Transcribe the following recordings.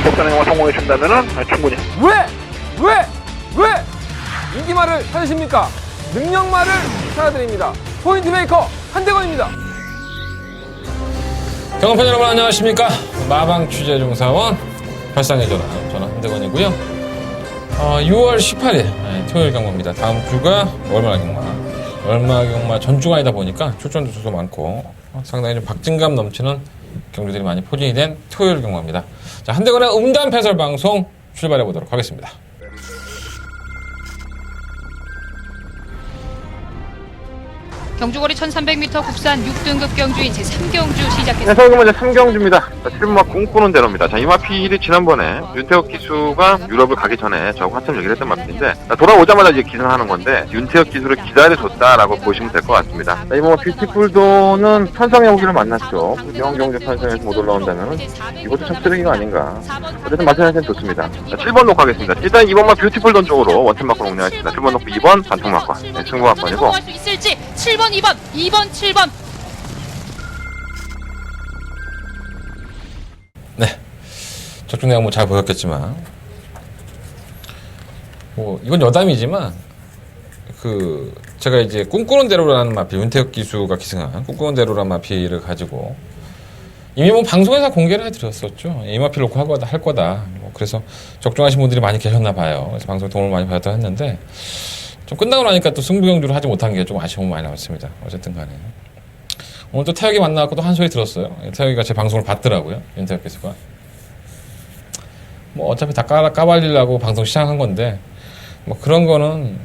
독선행동을 성공해 준다면은 충분히. 왜 인기말을 찾으십니까? 능력말을 찾아드립니다. 포인트 메이커 한대건입니다. 경험팬 여러분 안녕하십니까? 마방 취재중사원 발상의 전화 저는 한대건이고요. 6월 18일 토요일 경마입니다. 다음 주가 월마 경마 전주간이다 보니까 출전도 주소 많고 상당히 좀 박진감 넘치는 경주들이 많이 포진이 된 토요일 경마입니다. 자, 한대건의 음담 패설 방송 출발해 보도록 하겠습니다. 경주거리 1300m 국산 6등급 경주인 제3경주 시작했습니다. 네, 서울 먼저 3경주입니다. 7마 꿈꾸는 대로입니다. 자, 이 마필이 지난번에 윤태혁 기수가 유럽을 가기 전에 저하고 한참 얘기를 했던 마필인데, 돌아오자마자 이제 기선하는 건데, 윤태혁 기수를 기다려줬다라고 보시면 될 것 같습니다. 자, 이번 뷰티풀도는 천상의 호기를 만났죠. 명경주 편성에서 못 올라온다면 이것도 참 쓰레기가 아닌가. 어쨌든 마찬가지는 좋습니다. 자, 7번 놓고 하겠습니다. 일단 이번만 뷰티풀돈 쪽으로 원템마크 운영하겠습니다. 7번 놓고 2번 반통마크. 네, 승부마크이고. 성공할 수 있을지 7번 2번 7번. 네. 적중 내용 뭐 잘 보셨겠지만, 이건 여담이지만, 제가 이제 꿈꾸는 대로라는 마필, 윤태혁 기수가 기승한 꿈꾸는 대로라는 마필을 가지고, 이미 뭐 방송에서 공개를 해드렸었죠. 이 마필 놓고 할 거다. 그래서 적중하신 분들이 많이 계셨나 봐요. 그래서 방송에 도움을 많이 받았다고 했는데, 좀 끝나고 나니까 또 승부경주를 하지 못한 게 좀 아쉬움이 많이 남았습니다. 어쨌든 간에. 오늘 또 태혁이 만나갖고 또 한 소리 들었어요. 태혁이가 제 방송을 봤더라고요. 윤태혁 기수가. 뭐 어차피 다 까발리려고 방송 시작한 건데, 뭐 그런 거는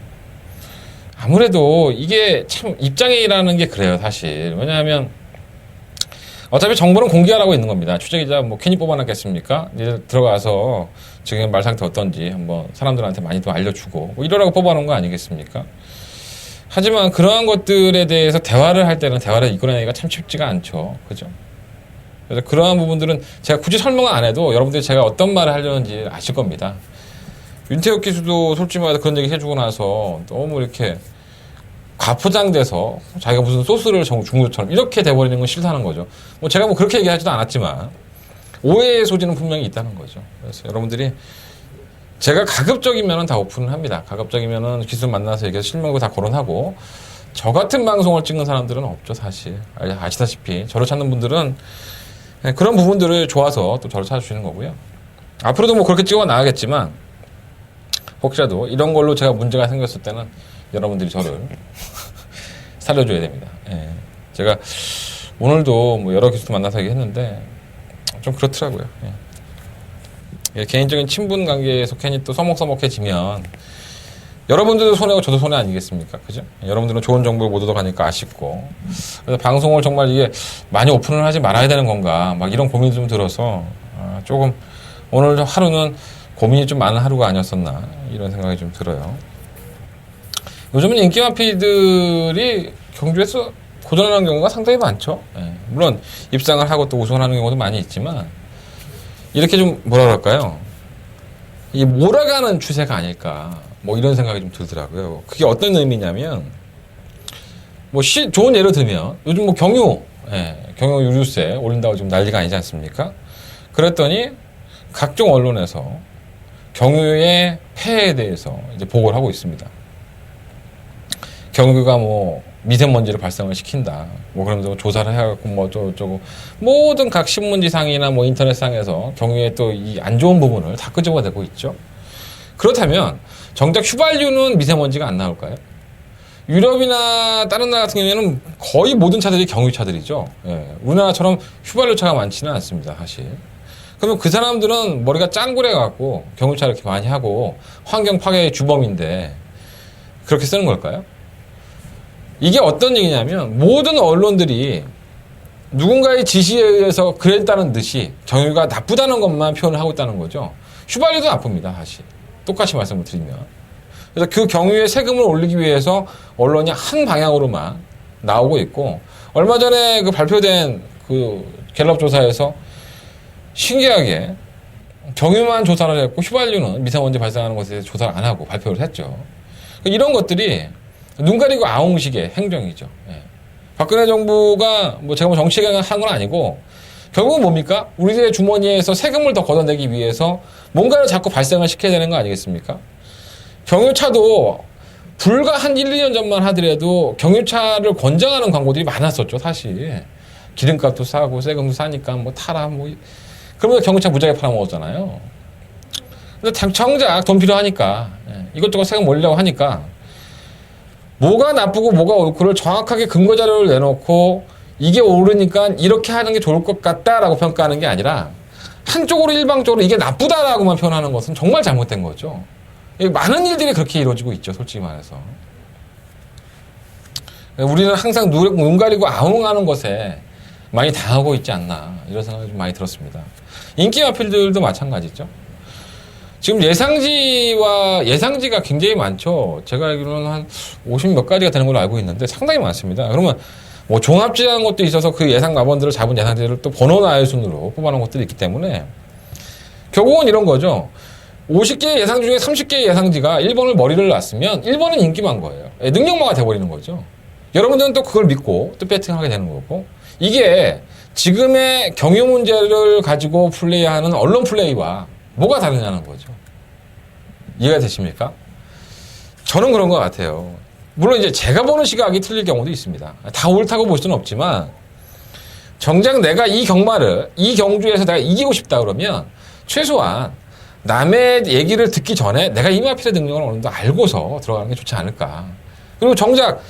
아무래도 이게 참 입장이라는 게 그래요, 사실. 왜냐하면 어차피 정보는 공개하라고 있는 겁니다. 취재기자 뭐 괜히 뽑아놨겠습니까? 이제 들어가서 지금 말 상태 어떤지 한번 사람들한테 많이 좀 알려주고 뭐 이러라고 뽑아놓은 거 아니겠습니까? 하지만 그러한 것들에 대해서 대화를 할 때는 대화를 이끌어내기가 참 쉽지가 않죠. 그죠? 그래서 그러한 부분들은 제가 굳이 설명을 안 해도 여러분들이 제가 어떤 말을 하려는지 아실 겁니다. 윤태혁 기수도 솔직히 말해서 그런 얘기 해주고 나서 너무 이렇게 과포장돼서 자기가 무슨 소스를 준 것처럼 이렇게 돼버리는 건 싫다는 거죠. 뭐 제가 뭐 그렇게 얘기하지도 않았지만 오해의 소지는 분명히 있다는 거죠. 그래서 여러분들이 제가 가급적이면은 다 오픈을 합니다. 가급적이면은 기수 만나서 얘기해서 실명도 다 거론하고, 저 같은 방송을 찍는 사람들은 없죠, 사실. 아시다시피 저를 찾는 분들은 그런 부분들을 좋아서 또 저를 찾아주시는 거고요. 앞으로도 뭐 그렇게 찍어 나가겠지만 혹시라도 이런 걸로 제가 문제가 생겼을 때는 여러분들이 저를 살려줘야 됩니다. 예. 제가 오늘도 뭐 여러 기수 만나서 얘기했는데 좀 그렇더라고요. 예. 개인적인 친분 관계에서 괜히 또 서먹서먹해지면 여러분들도 손해고 저도 손해 아니겠습니까? 그죠? 여러분들은 좋은 정보를 못 얻어가니까 아쉽고, 그래서 방송을 정말 이게 많이 오픈을 하지 말아야 되는 건가 막 이런 고민이 좀 들어서 조금 오늘 하루는 고민이 좀 많은 하루가 아니었었나 이런 생각이 좀 들어요. 요즘은 인기 마피들이 경주에서 고전하는 경우가 상당히 많죠. 예. 물론 입상을 하고 또 우승을 하는 경우도 많이 있지만 이렇게 좀 뭐라 그럴까요? 이게 몰아가는 추세가 아닐까 뭐 이런 생각이 좀 들더라고요. 그게 어떤 의미냐면 뭐 좋은 예를 들면 요즘 뭐 경유 유류세 올린다고 지금 난리가 아니지 않습니까? 그랬더니 각종 언론에서 경유의 폐해에 대해서 이제 보고를 하고 있습니다. 경유가 뭐 미세먼지를 발생을 시킨다. 뭐 그러면서 조사를 해갖고 뭐 어쩌고 모든 각 신문지상이나 뭐 인터넷상에서 경유의 또 이 안 좋은 부분을 다 끄집어내고 있죠. 그렇다면 정작 휘발유는 미세먼지가 안 나올까요? 유럽이나 다른 나라 같은 경우에는 거의 모든 차들이 경유차들이죠. 예. 우리나라처럼 휘발유차가 많지는 않습니다, 사실. 그러면 그 사람들은 머리가 짱구려갖고 경유차 이렇게 많이 하고 환경 파괴의 주범인데 그렇게 쓰는 걸까요? 이게 어떤 얘기냐면 모든 언론들이 누군가의 지시에 의해서 그랬다는 듯이 경유가 나쁘다는 것만 표현을 하고 있다는 거죠. 휘발유도 나쁩니다, 사실. 똑같이 말씀을 드리면. 그래서 그 경유의 세금을 올리기 위해서 언론이 한 방향으로만 나오고 있고, 얼마 전에 그 발표된 그 갤럽 조사에서 신기하게 경유만 조사를 했고 휘발유는 미세먼지 발생하는 것에 대해서 조사를 안 하고 발표를 했죠. 이런 것들이 눈 가리고 아웅식의 행정이죠. 예. 박근혜 정부가 뭐 제가 뭐 정치가 한 건 아니고 결국은 뭡니까? 우리들의 주머니에서 세금을 더 걷어내기 위해서 뭔가를 자꾸 발생을 시켜야 되는 거 아니겠습니까? 경유차도 불과 한 1, 2년 전만 하더라도 경유차를 권장하는 광고들이 많았었죠, 사실. 기름값도 싸고 세금도 싸니까 뭐 타라 뭐 그러면서 경유차 무지하게 팔아먹었잖아요. 근데 정작 돈 필요하니까 이것저것 세금 올리려고 하니까 뭐가 나쁘고 뭐가 옳고를 정확하게 근거 자료를 내놓고 이게 오르니까 이렇게 하는 게 좋을 것 같다라고 평가하는 게 아니라 한쪽으로 일방적으로 이게 나쁘다라고만 표현하는 것은 정말 잘못된 거죠. 많은 일들이 그렇게 이루어지고 있죠, 솔직히 말해서. 우리는 항상 눈 가리고 아웅하는 것에 많이 당하고 있지 않나 이런 생각이 좀 많이 들었습니다. 인기 마필들도 마찬가지죠. 지금 예상지가 굉장히 많죠. 제가 알기로는 한 50 몇 가지가 되는 걸로 알고 있는데 상당히 많습니다. 그러면 뭐 종합지라는 것도 있어서 그 예상 마번들을 잡은 예상지를 또 번호 나열 순으로 뽑아놓은 것들이 있기 때문에 결국은 이런 거죠. 50개의 예상지 중에 30개의 예상지가 1번을 머리를 놨으면 1번은 인기만 거예요. 능력마가 돼버리는 거죠. 여러분들은 또 그걸 믿고 또 배팅하게 되는 거고 이게 지금의 경유 문제를 가지고 플레이하는 언론 플레이와 뭐가 다르냐는 거죠. 이해가 되십니까? 저는 그런 것 같아요. 물론 이제 제가 보는 시각이 틀릴 경우도 있습니다. 다 옳다고 볼 수는 없지만 정작 내가 이 경마를 이 경주에서 내가 이기고 싶다 그러면 최소한 남의 얘기를 듣기 전에 내가 이 마필의 능력을 어느 정도 알고서 들어가는 게 좋지 않을까. 그리고 정작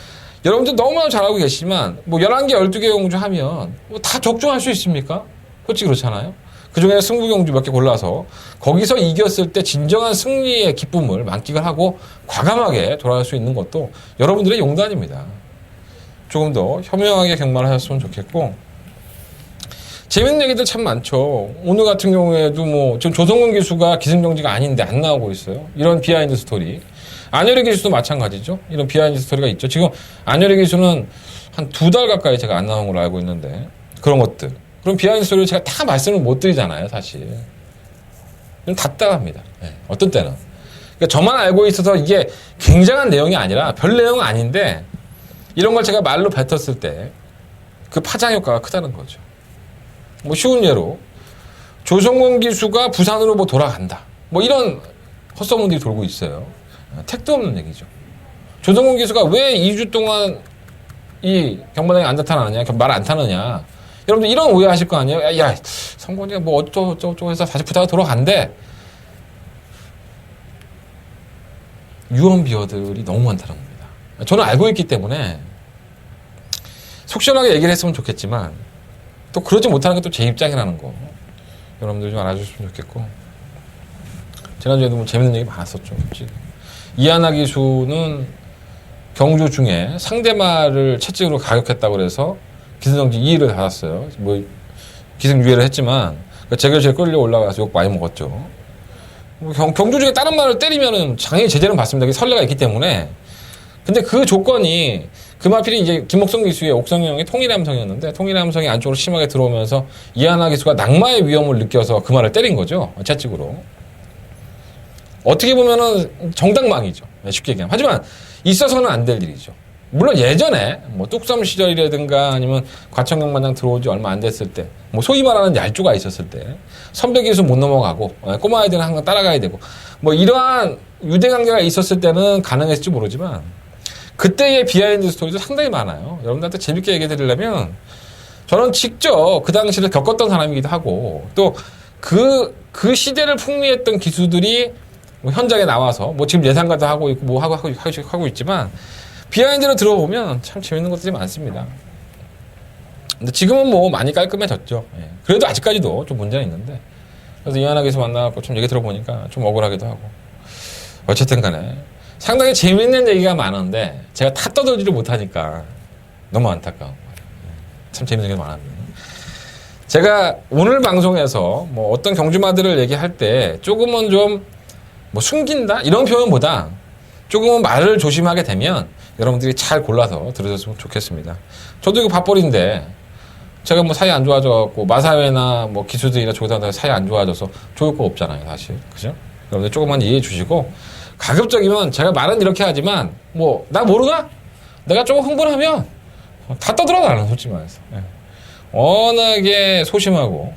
여러분들 너무나 잘 알고 계시지만 뭐 11개, 12개 경주 하면 뭐 다 적중할 수 있습니까? 솔직히 그렇잖아요. 그중에 승부 경주 몇 개 골라서 거기서 이겼을 때 진정한 승리의 기쁨을 만끽을 하고 과감하게 돌아갈 수 있는 것도 여러분들의 용단입니다. 조금 더 현명하게 경마를 하셨으면 좋겠고 재밌는 얘기들 참 많죠. 오늘 같은 경우에도 뭐 지금 조성근 기수가 기승정지가 아닌데 안 나오고 있어요. 이런 비하인드 스토리. 안효리 기수도 마찬가지죠. 이런 비하인드 스토리가 있죠. 지금 안효리 기수는 한 2달 가까이 제가 안 나온 걸로 알고 있는데 그런 것들. 그럼 비하인드 스토리를 제가 다 말씀을 못 드리잖아요, 사실. 좀 답답합니다. 네, 어떤 때는. 그러니까 저만 알고 있어서 이게 굉장한 내용이 아니라 별 내용은 아닌데 이런 걸 제가 말로 뱉었을 때 그 파장 효과가 크다는 거죠. 뭐 쉬운 예로 조성근 기수가 부산으로 뭐 돌아간다. 뭐 이런 헛소문들이 돌고 있어요. 택도 없는 얘기죠. 조성근 기수가 왜 2주 동안 이 경마장에 안 나타나느냐, 말 안 타느냐. 여러분들 이런 오해 하실 거 아니에요? 야, 성건이가 뭐 어쩌고 해서 다시 부다가 돌아간대. 유언비어들이 너무 많다는 겁니다. 저는 알고 있기 때문에 속 시원하게 얘기를 했으면 좋겠지만 또 그러지 못하는 게 또 제 입장이라는 거. 여러분들 좀 알아주셨으면 좋겠고. 지난주에도 뭐 재밌는 얘기 많았었죠. 솔직히. 이하나 기수는 경주 중에 상대마를 채찍으로 가격했다고 그래서 기승정지 2위를 받았어요. 뭐 기승유예를 했지만 재결실에 끌려 올라가서 욕 많이 먹었죠. 경주 중에 다른 말을 때리면은 장애 제재는 받습니다. 선례가 있기 때문에. 근데 그 조건이 그 마필이 이제 김옥성 기수의 옥성형의 통일함성이었는데 통일함성이 안쪽으로 심하게 들어오면서 이하나 기수가 낙마의 위험을 느껴서 그 말을 때린 거죠. 채찍으로. 어떻게 보면은 정당망이죠. 쉽게 얘기하면. 하지만 있어서는 안 될 일이죠. 물론 예전에 뭐 뚝섬 시절이라든가 아니면 과천경마장 들어오지 얼마 안 됐을 때 뭐 소위 말하는 얄조가 있었을 때 선배 기수 못 넘어가고 꼬마 아이들은 항상 따라가야 되고 뭐 이러한 유대관계가 있었을 때는 가능했을지 모르지만 그때의 비하인드 스토리도 상당히 많아요. 여러분들한테 재밌게 얘기해 드리려면 저는 직접 그 당시를 겪었던 사람이기도 하고 또 그 시대를 풍미했던 기수들이 뭐 현장에 나와서 뭐 지금 예상가도 하고 있고 뭐 하고 있지만 비하인드를 들어보면 참 재밌는 것들이 많습니다. 근데 지금은 뭐 많이 깔끔해졌죠. 예. 그래도 아직까지도 좀 문제는 있는데 그래서 이하나 기수 만나고 좀 얘기 들어보니까 좀 억울하기도 하고 어쨌든 간에 상당히 재밌는 얘기가 많은데 제가 다 떠들지를 못하니까 너무 안타까운 거예요. 참 재밌는 얘기가 많았는데 제가 오늘 방송에서 뭐 어떤 경주마들을 얘기할 때 조금은 좀 뭐 숨긴다? 이런 표현보다 조금은 말을 조심하게 되면 여러분들이 잘 골라서 들으셨으면 좋겠습니다. 저도 이거 밥벌이인데 제가 뭐 사이 안 좋아져갖고 마사회나 뭐 기수들이나 조사들 사이 안 좋아져서 좋을 거 없잖아요, 사실. 그죠? 여러분들 조금만 이해해 주시고 가급적이면 제가 말은 이렇게 하지만 뭐 나 모르나? 내가 조금 흥분하면 다 떠들어 나는 솔직히 말해서. 예. 워낙에 소심하고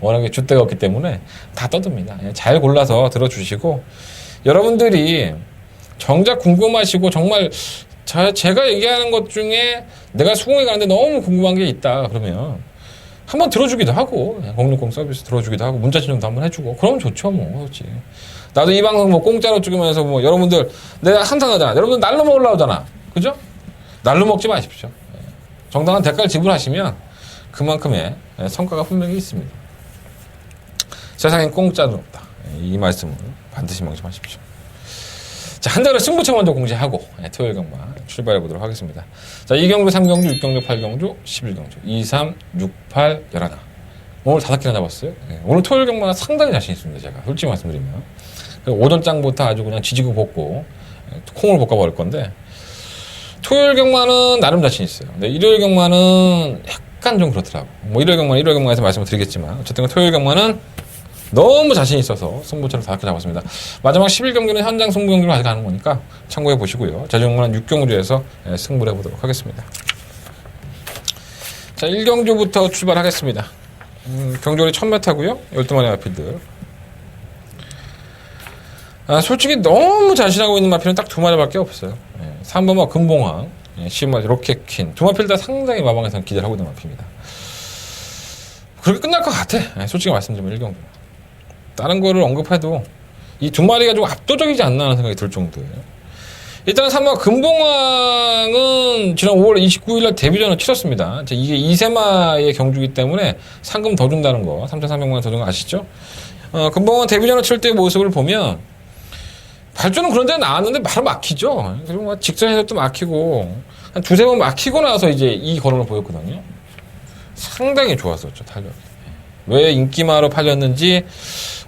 워낙에 줏대가 없기 때문에 다 떠듭니다. 잘 골라서 들어주시고 여러분들이 정작 궁금하시고 정말 제가 얘기하는 것 중에 내가 수긍에 가는데 너무 궁금한 게 있다 그러면 한번 들어주기도 하고 060 서비스 들어주기도 하고 문자 진정도 한번 해주고 그러면 좋죠 뭐. 그렇지. 나도 이 방송 뭐 공짜로 찍으면서 뭐 여러분들 내가 항상 하잖아. 여러분들 날로 먹으려고 하잖아. 그죠? 날로 먹지 마십시오. 정당한 대가를 지불하시면 그만큼의 성과가 분명히 있습니다. 세상엔 공짜는 없다. 이 말씀을 반드시 명심하십시오. 자, 한 달에 승부처 먼저 공지하고 토요일 경마 출발해 보도록 하겠습니다. 자, 2경주, 3경주, 6경주, 8경주, 11경주, 2, 3, 6, 8, 11. 오늘 5개나 잡았어요. 오늘 토요일 경마가 상당히 자신 있습니다. 제가 솔직히 말씀드리면. 오전장부터 아주 그냥 지지고 볶고 콩을 볶아버릴 건데 토요일 경마는 나름 자신 있어요. 근데 일요일 경마는 약간 좀 그렇더라고. 뭐 일요일 경마에서 말씀을 드리겠지만 어쨌든 토요일 경마는 너무 자신 있어서 승부처를 5개 잡았습니다. 마지막 11경기는 현장 승부 경기로 아직 가는 거니까 참고해 보시고요. 자주경마는 6경주에서 승부를 해보도록 하겠습니다. 자, 1경주부터 출발하겠습니다. 경주거리 1000m고요. 12마리 마필들. 솔직히 너무 자신하고 있는 마필은 딱 2마리밖에 없어요. 3번마 금봉황, 10마리 로켓퀸. 2마필 다 상당히 마방에서는 기대를 하고 있는 마필입니다. 그렇게 끝날 것 같아. 솔직히 말씀드리면 1경주. 다른 거를 언급해도 이 2마리가 좀 압도적이지 않나 하는 생각이 들 정도예요. 일단 3번 금봉황은 지난 5월 29일날 데뷔전을 치렀습니다. 이게 2세마의 경주이기 때문에 상금 더 준다는 거 3,300만 원 더 준 거 아시죠? 금봉황 데뷔전을 칠 때의 모습을 보면 발주는 그런 데 나왔는데 바로 막히죠. 그리고 막 직전에서 또 막히고 한 2-3번 막히고 나서 이제 이 걸음을 보였거든요. 상당히 좋았었죠, 탄력이. 왜 인기마로 팔렸는지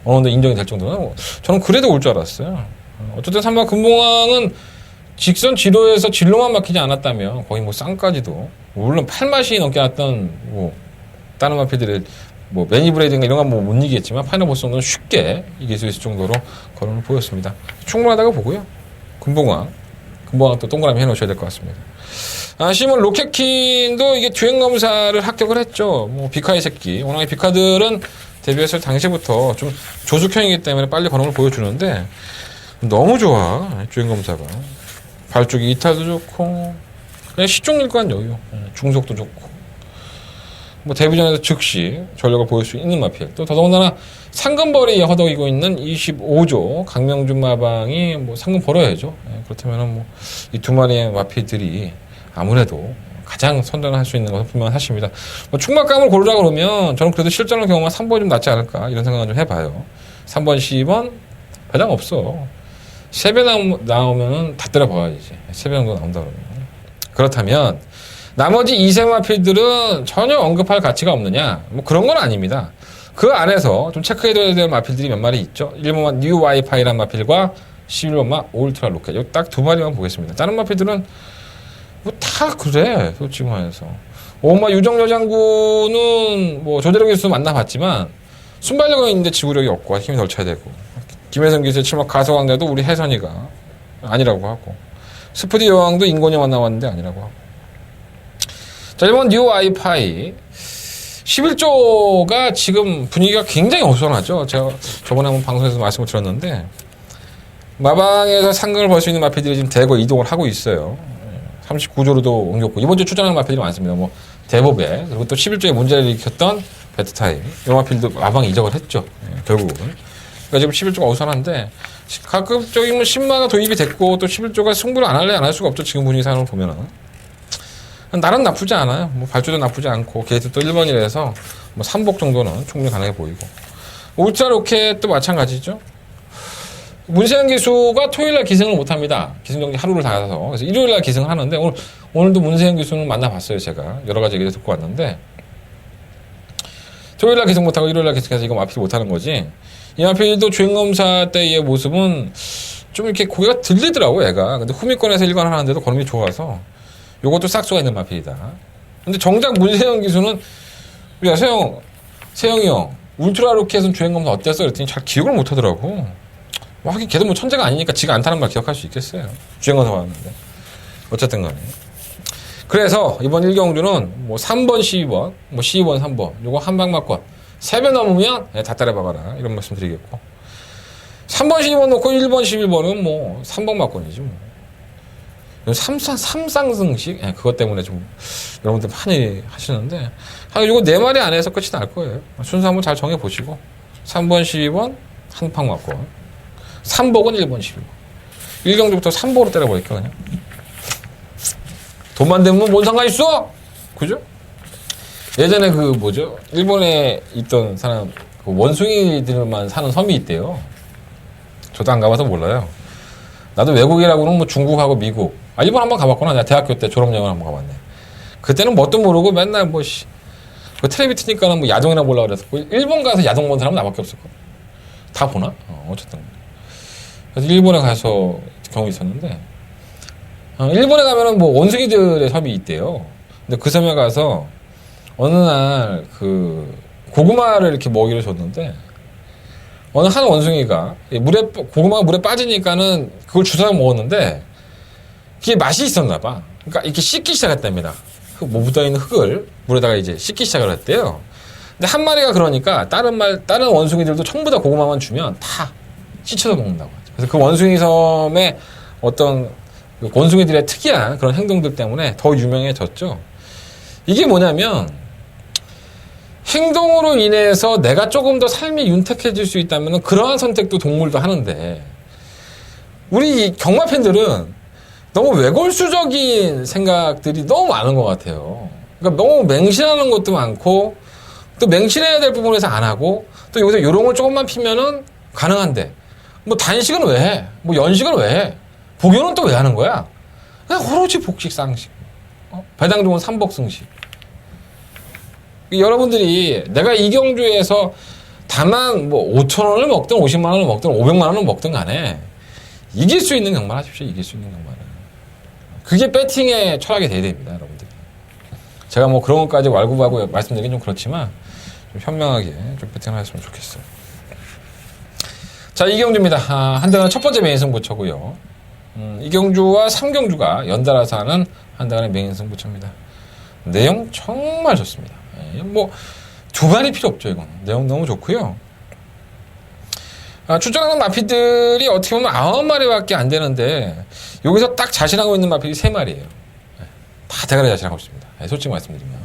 어느 정도 인정이 될 정도는 저는 그래도 올 줄 알았어요. 어쨌든 3번 금봉황은 직선 지로에서 진로만 막히지 않았다면 거의 뭐 쌍까지도 물론 8마시 넘게 났던 뭐 다른 마필들의 뭐 매니브레이드인가 이런 건 뭐 못 이기겠지만 파이널 보스 정도는 쉽게 이길 수 있을 정도로 걸음을 보였습니다. 충분하다고 보고요. 금봉황 또 동그라미 해놓으셔야 될 것 같습니다. 시몬 로켓킨도 이게 주행 검사를 합격을 했죠. 뭐 비카의 새끼 워낙에 비카들은 데뷔했을 당시부터 좀 조숙형이기 때문에 빨리 걸음을 보여주는데 너무 좋아 주행 검사가. 발쪽이 이탈도 좋고 그냥 시종일관 여유, 중속도 좋고 뭐 데뷔전에서 즉시 전력을 보일 수 있는 마필. 또 더더군다나 상금벌이에 허덕이고 있는 25조 강명준 마방이 뭐 상금 벌어야죠. 그렇다면은 뭐 이 2마리의 마필들이 아무래도 가장 선전할 수 있는 것은 분명한 사실입니다. 뭐 충막감을 고르라 그러면 저는 그래도 실전을 경험한 3번이 좀 낫지 않을까 이런 생각을 좀 해봐요. 3번, 10번 배당 없어. 3배 나오면 다 때려박아야지. 3배 정도 나온다 그러면. 그렇다면 나머지 2세 마필들은 전혀 언급할 가치가 없느냐? 뭐 그런 건 아닙니다. 그 안에서 좀 체크해둬야 될 마필들이 몇 마리 있죠. 1번마 뉴 와이파이란 마필과 11번마 울트라 로켓. 요 딱 2마리만 보겠습니다. 다른 마필들은 뭐 다 그래. 솔직히 말해서. 5번마 유정여 장군은 뭐 조대령 기수 만나봤지만 순발력은 있는데 지구력이 없고 힘이 덜 차야 되고. 김혜성 기수의 7번 가서광대도 우리 혜선이가 아니라고 하고. 스프디 여왕도 인권이 만나봤는데 아니라고 하고. 자, 1번 뉴 와이파이 11조가 지금 분위기가 굉장히 어수선하죠. 제가 저번에 한번 방송에서 말씀을 드렸는데 마방에서 상금을 벌 수 있는 마필들이 지금 대거 이동을 하고 있어요. 39조로도 옮겼고 이번 주 출전하는 마필들이 많습니다. 뭐 대법에 그리고 또 11조에 문제를 일으켰던 베트타임 이 마필도 마방에 이적을 했죠. 결국은. 그러니까 지금 11조가 어수선한데 가급적이면 10마가 도입이 됐고 또 11조가 승부를 안 할래 안 할 수가 없죠. 지금 분위기 상으로 보면은. 나름 나쁘지 않아요. 뭐 발주도 나쁘지 않고 게이트 또 1번이라서 뭐 3복 정도는 충분히 가능해 보이고. 울트라 로켓도 마찬가지죠. 문세영 기수가 토요일날 기승을 못합니다. 기승정지 하루를 다 가서. 그래서 일요일날 기승을 하는데 오늘도 문세영 기수는 만나봤어요. 제가 여러 가지 얘기를 듣고 왔는데 토요일날 기승 못하고 일요일날 기승해서 이거 마필 못하는 거지. 이 마필도 주행검사 때의 모습은 좀 이렇게 고개가 들리더라고 얘가. 근데 후미권에서 일관을 하는데도 걸음이 좋아서 요것도 싹수가 있는 마필이다. 근데 정작 문세영 기수는 야 세영이 형 울트라 로켓은 주행검사 어땠어? 그랬더니 잘 기억을 못 하더라고. 뭐 하긴 걔도 뭐 천재가 아니니까 지가 안 타는 걸 기억할 수 있겠어요. 주행검사 왔는데 어쨌든 간에 그래서 이번 1경주는 뭐 3번, 12번, 뭐 12번, 3번, 요거 한방막권 3배 넘으면 다 따라박아라. 이런 말씀 드리겠고. 3번, 12번 놓고 1번, 11번은 뭐 3번 막권이지 뭐. 삼상승식? 그것 때문에 좀 여러분들 많이 하시는데, 요거 4마리 안에서 끝이 날 거예요. 순서 한번 잘 정해보시고. 3번, 12번, 한방 막권. 3복은 1번, 11번. 1경주부터 3복으로 때려버릴까, 그냥. 돈만 되면 뭔 상관 있어? 그죠? 예전에 일본에 있던 사람, 원숭이들만 사는 섬이 있대요. 저도 안 가봐서 몰라요. 나도 외국이라고는 뭐 중국하고 미국. 일본 한번 가봤구나. 내가 대학교 때 졸업여행을 한번 가봤네. 그때는 뭣도 모르고 맨날 그 텔레비 트니까는 뭐 야동이나 보려고 그랬었고, 일본 가서 야동 본 사람은 나밖에 없었거든. 다 보나? 어쨌든. 그래서 일본에 가서 경험이 있었는데, 일본에 가면은 뭐 원숭이들의 섬이 있대요. 근데 그 섬에 가서 어느 날 고구마를 이렇게 먹이를 줬는데, 어느 한 원숭이가 고구마가 물에 빠지니까는 그걸 주워 먹었는데, 그게 맛이 있었나 봐. 그러니까 이렇게 씻기 시작했답니다. 묻어있는 흙을 물에다가 이제 씻기 시작을 했대요. 근데 한 마리가 그러니까 다른 원숭이들도 전부 다 고구마만 주면 다 씻혀서 먹는다고 하죠. 그래서 그 원숭이 섬의 어떤 원숭이들의 특이한 그런 행동들 때문에 더 유명해졌죠. 이게 뭐냐면, 행동으로 인해서 내가 조금 더 삶이 윤택해질 수 있다면 그러한 선택도 동물도 하는데, 우리 경마 팬들은 너무 외골수적인 생각들이 너무 많은 것 같아요. 그러니까 너무 맹신하는 것도 많고, 또 맹신해야 될 부분에서 안 하고, 또 여기서 요령을 조금만 피면은 가능한데, 뭐 단식은 왜 해? 뭐 연식은 왜 해? 복용은 또 왜 하는 거야? 그냥 오로지 복식, 쌍식. 배당종은 삼복승식. 여러분들이 내가 이경주에서 다만 뭐 5,000원을 먹든 50만 원을 먹든 500만 원을 먹든 간에 이길 수 있는 경마를 하십시오. 이길 수 있는 경마를. 그게 배팅의 철학이 돼야 됩니다, 여러분들. 제가 뭐 그런 것까지 왈구하고 말씀드리긴 좀 그렇지만 좀 현명하게 좀 배팅을 하셨으면 좋겠어요. 자, 이경주입니다. 한대간의 첫 번째 메인 승부처고요. 이경주와 3경주가 연달아서 하는 한대간의 메인 승부처입니다. 내용 정말 좋습니다. 뭐 두 마리 필요 없죠. 이건 내용 너무 좋고요. 출전하는 마피들이 어떻게 보면 9마리밖에 안 되는데, 여기서 딱 자신하고 있는 마필이 3마리예요. 다 대가리 자신하고 있습니다. 솔직히 말씀드리면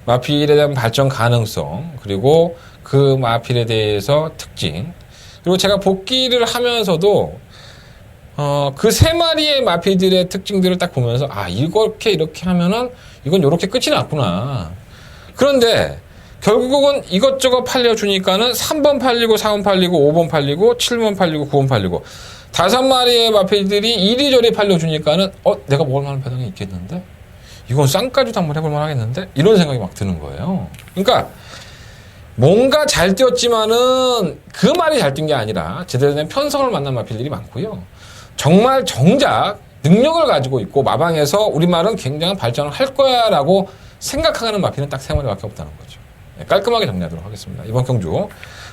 마필에 대한 발전 가능성, 그리고 그 마필에 대해서 특징, 그리고 제가 복귀를 하면서도 그 3마리의 마필들의 특징들을 딱 보면서, 이렇게 하면은 이건 이렇게 끝이 났구나. 그런데 결국은 이것저것 팔려주니까는 3번 팔리고 4번 팔리고 5번 팔리고 7번 팔리고 9번 팔리고 5마리의 마필들이 이리저리 팔려주니까는 내가 먹을 만한 배당이 있겠는데? 이건 쌍까지도 한번 해볼 만하겠는데? 이런 생각이 막 드는 거예요. 그러니까 뭔가 잘 뛰었지만은 그 말이 잘 뛴 게 아니라 제대로 된 편성을 만난 마필들이 많고요. 정말 정작 능력을 가지고 있고 마방에서 우리 말은 굉장한 발전을 할 거야 라고 생각하는 마필은 딱 3마리밖에 없다는 거죠. 깔끔하게 정리하도록 하겠습니다. 이번 경주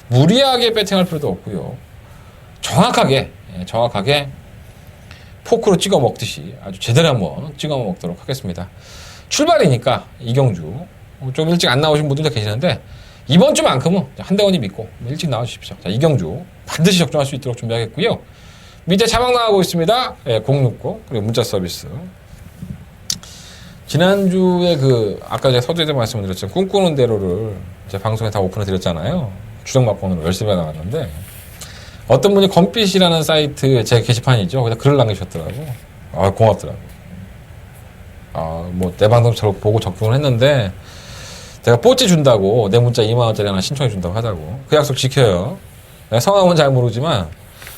무리하게 배팅할 필요도 없고요. 정확하게 포크로 찍어 먹듯이 아주 제대로 한번 찍어 먹도록 하겠습니다. 출발이니까 이경주 좀 일찍 안 나오신 분들도 계시는데, 이번 주만큼은 한대원이 믿고 일찍 나와주십시오. 자, 이경주 반드시 적중할 수 있도록 준비하겠고요. 밑에 자막 나가고 있습니다. 069 그리고 문자 서비스. 지난주에 아까 제가 서두에 말씀을 드렸지만 꿈꾸는 대로를 제 방송에 다 오픈해 드렸잖아요. 주정 막번으로 열심히 나갔는데, 어떤 분이 건빛이라는 사이트 제 게시판이죠. 거기다 글을 남기셨더라고. 고맙더라고. 뭐 내 방송 저를 보고 적중을 했는데 내가 뽀찌 준다고 내 문자 2만원짜리 하나 신청해 준다고 하자고. 그 약속 지켜요. 내가 성함은 잘 모르지만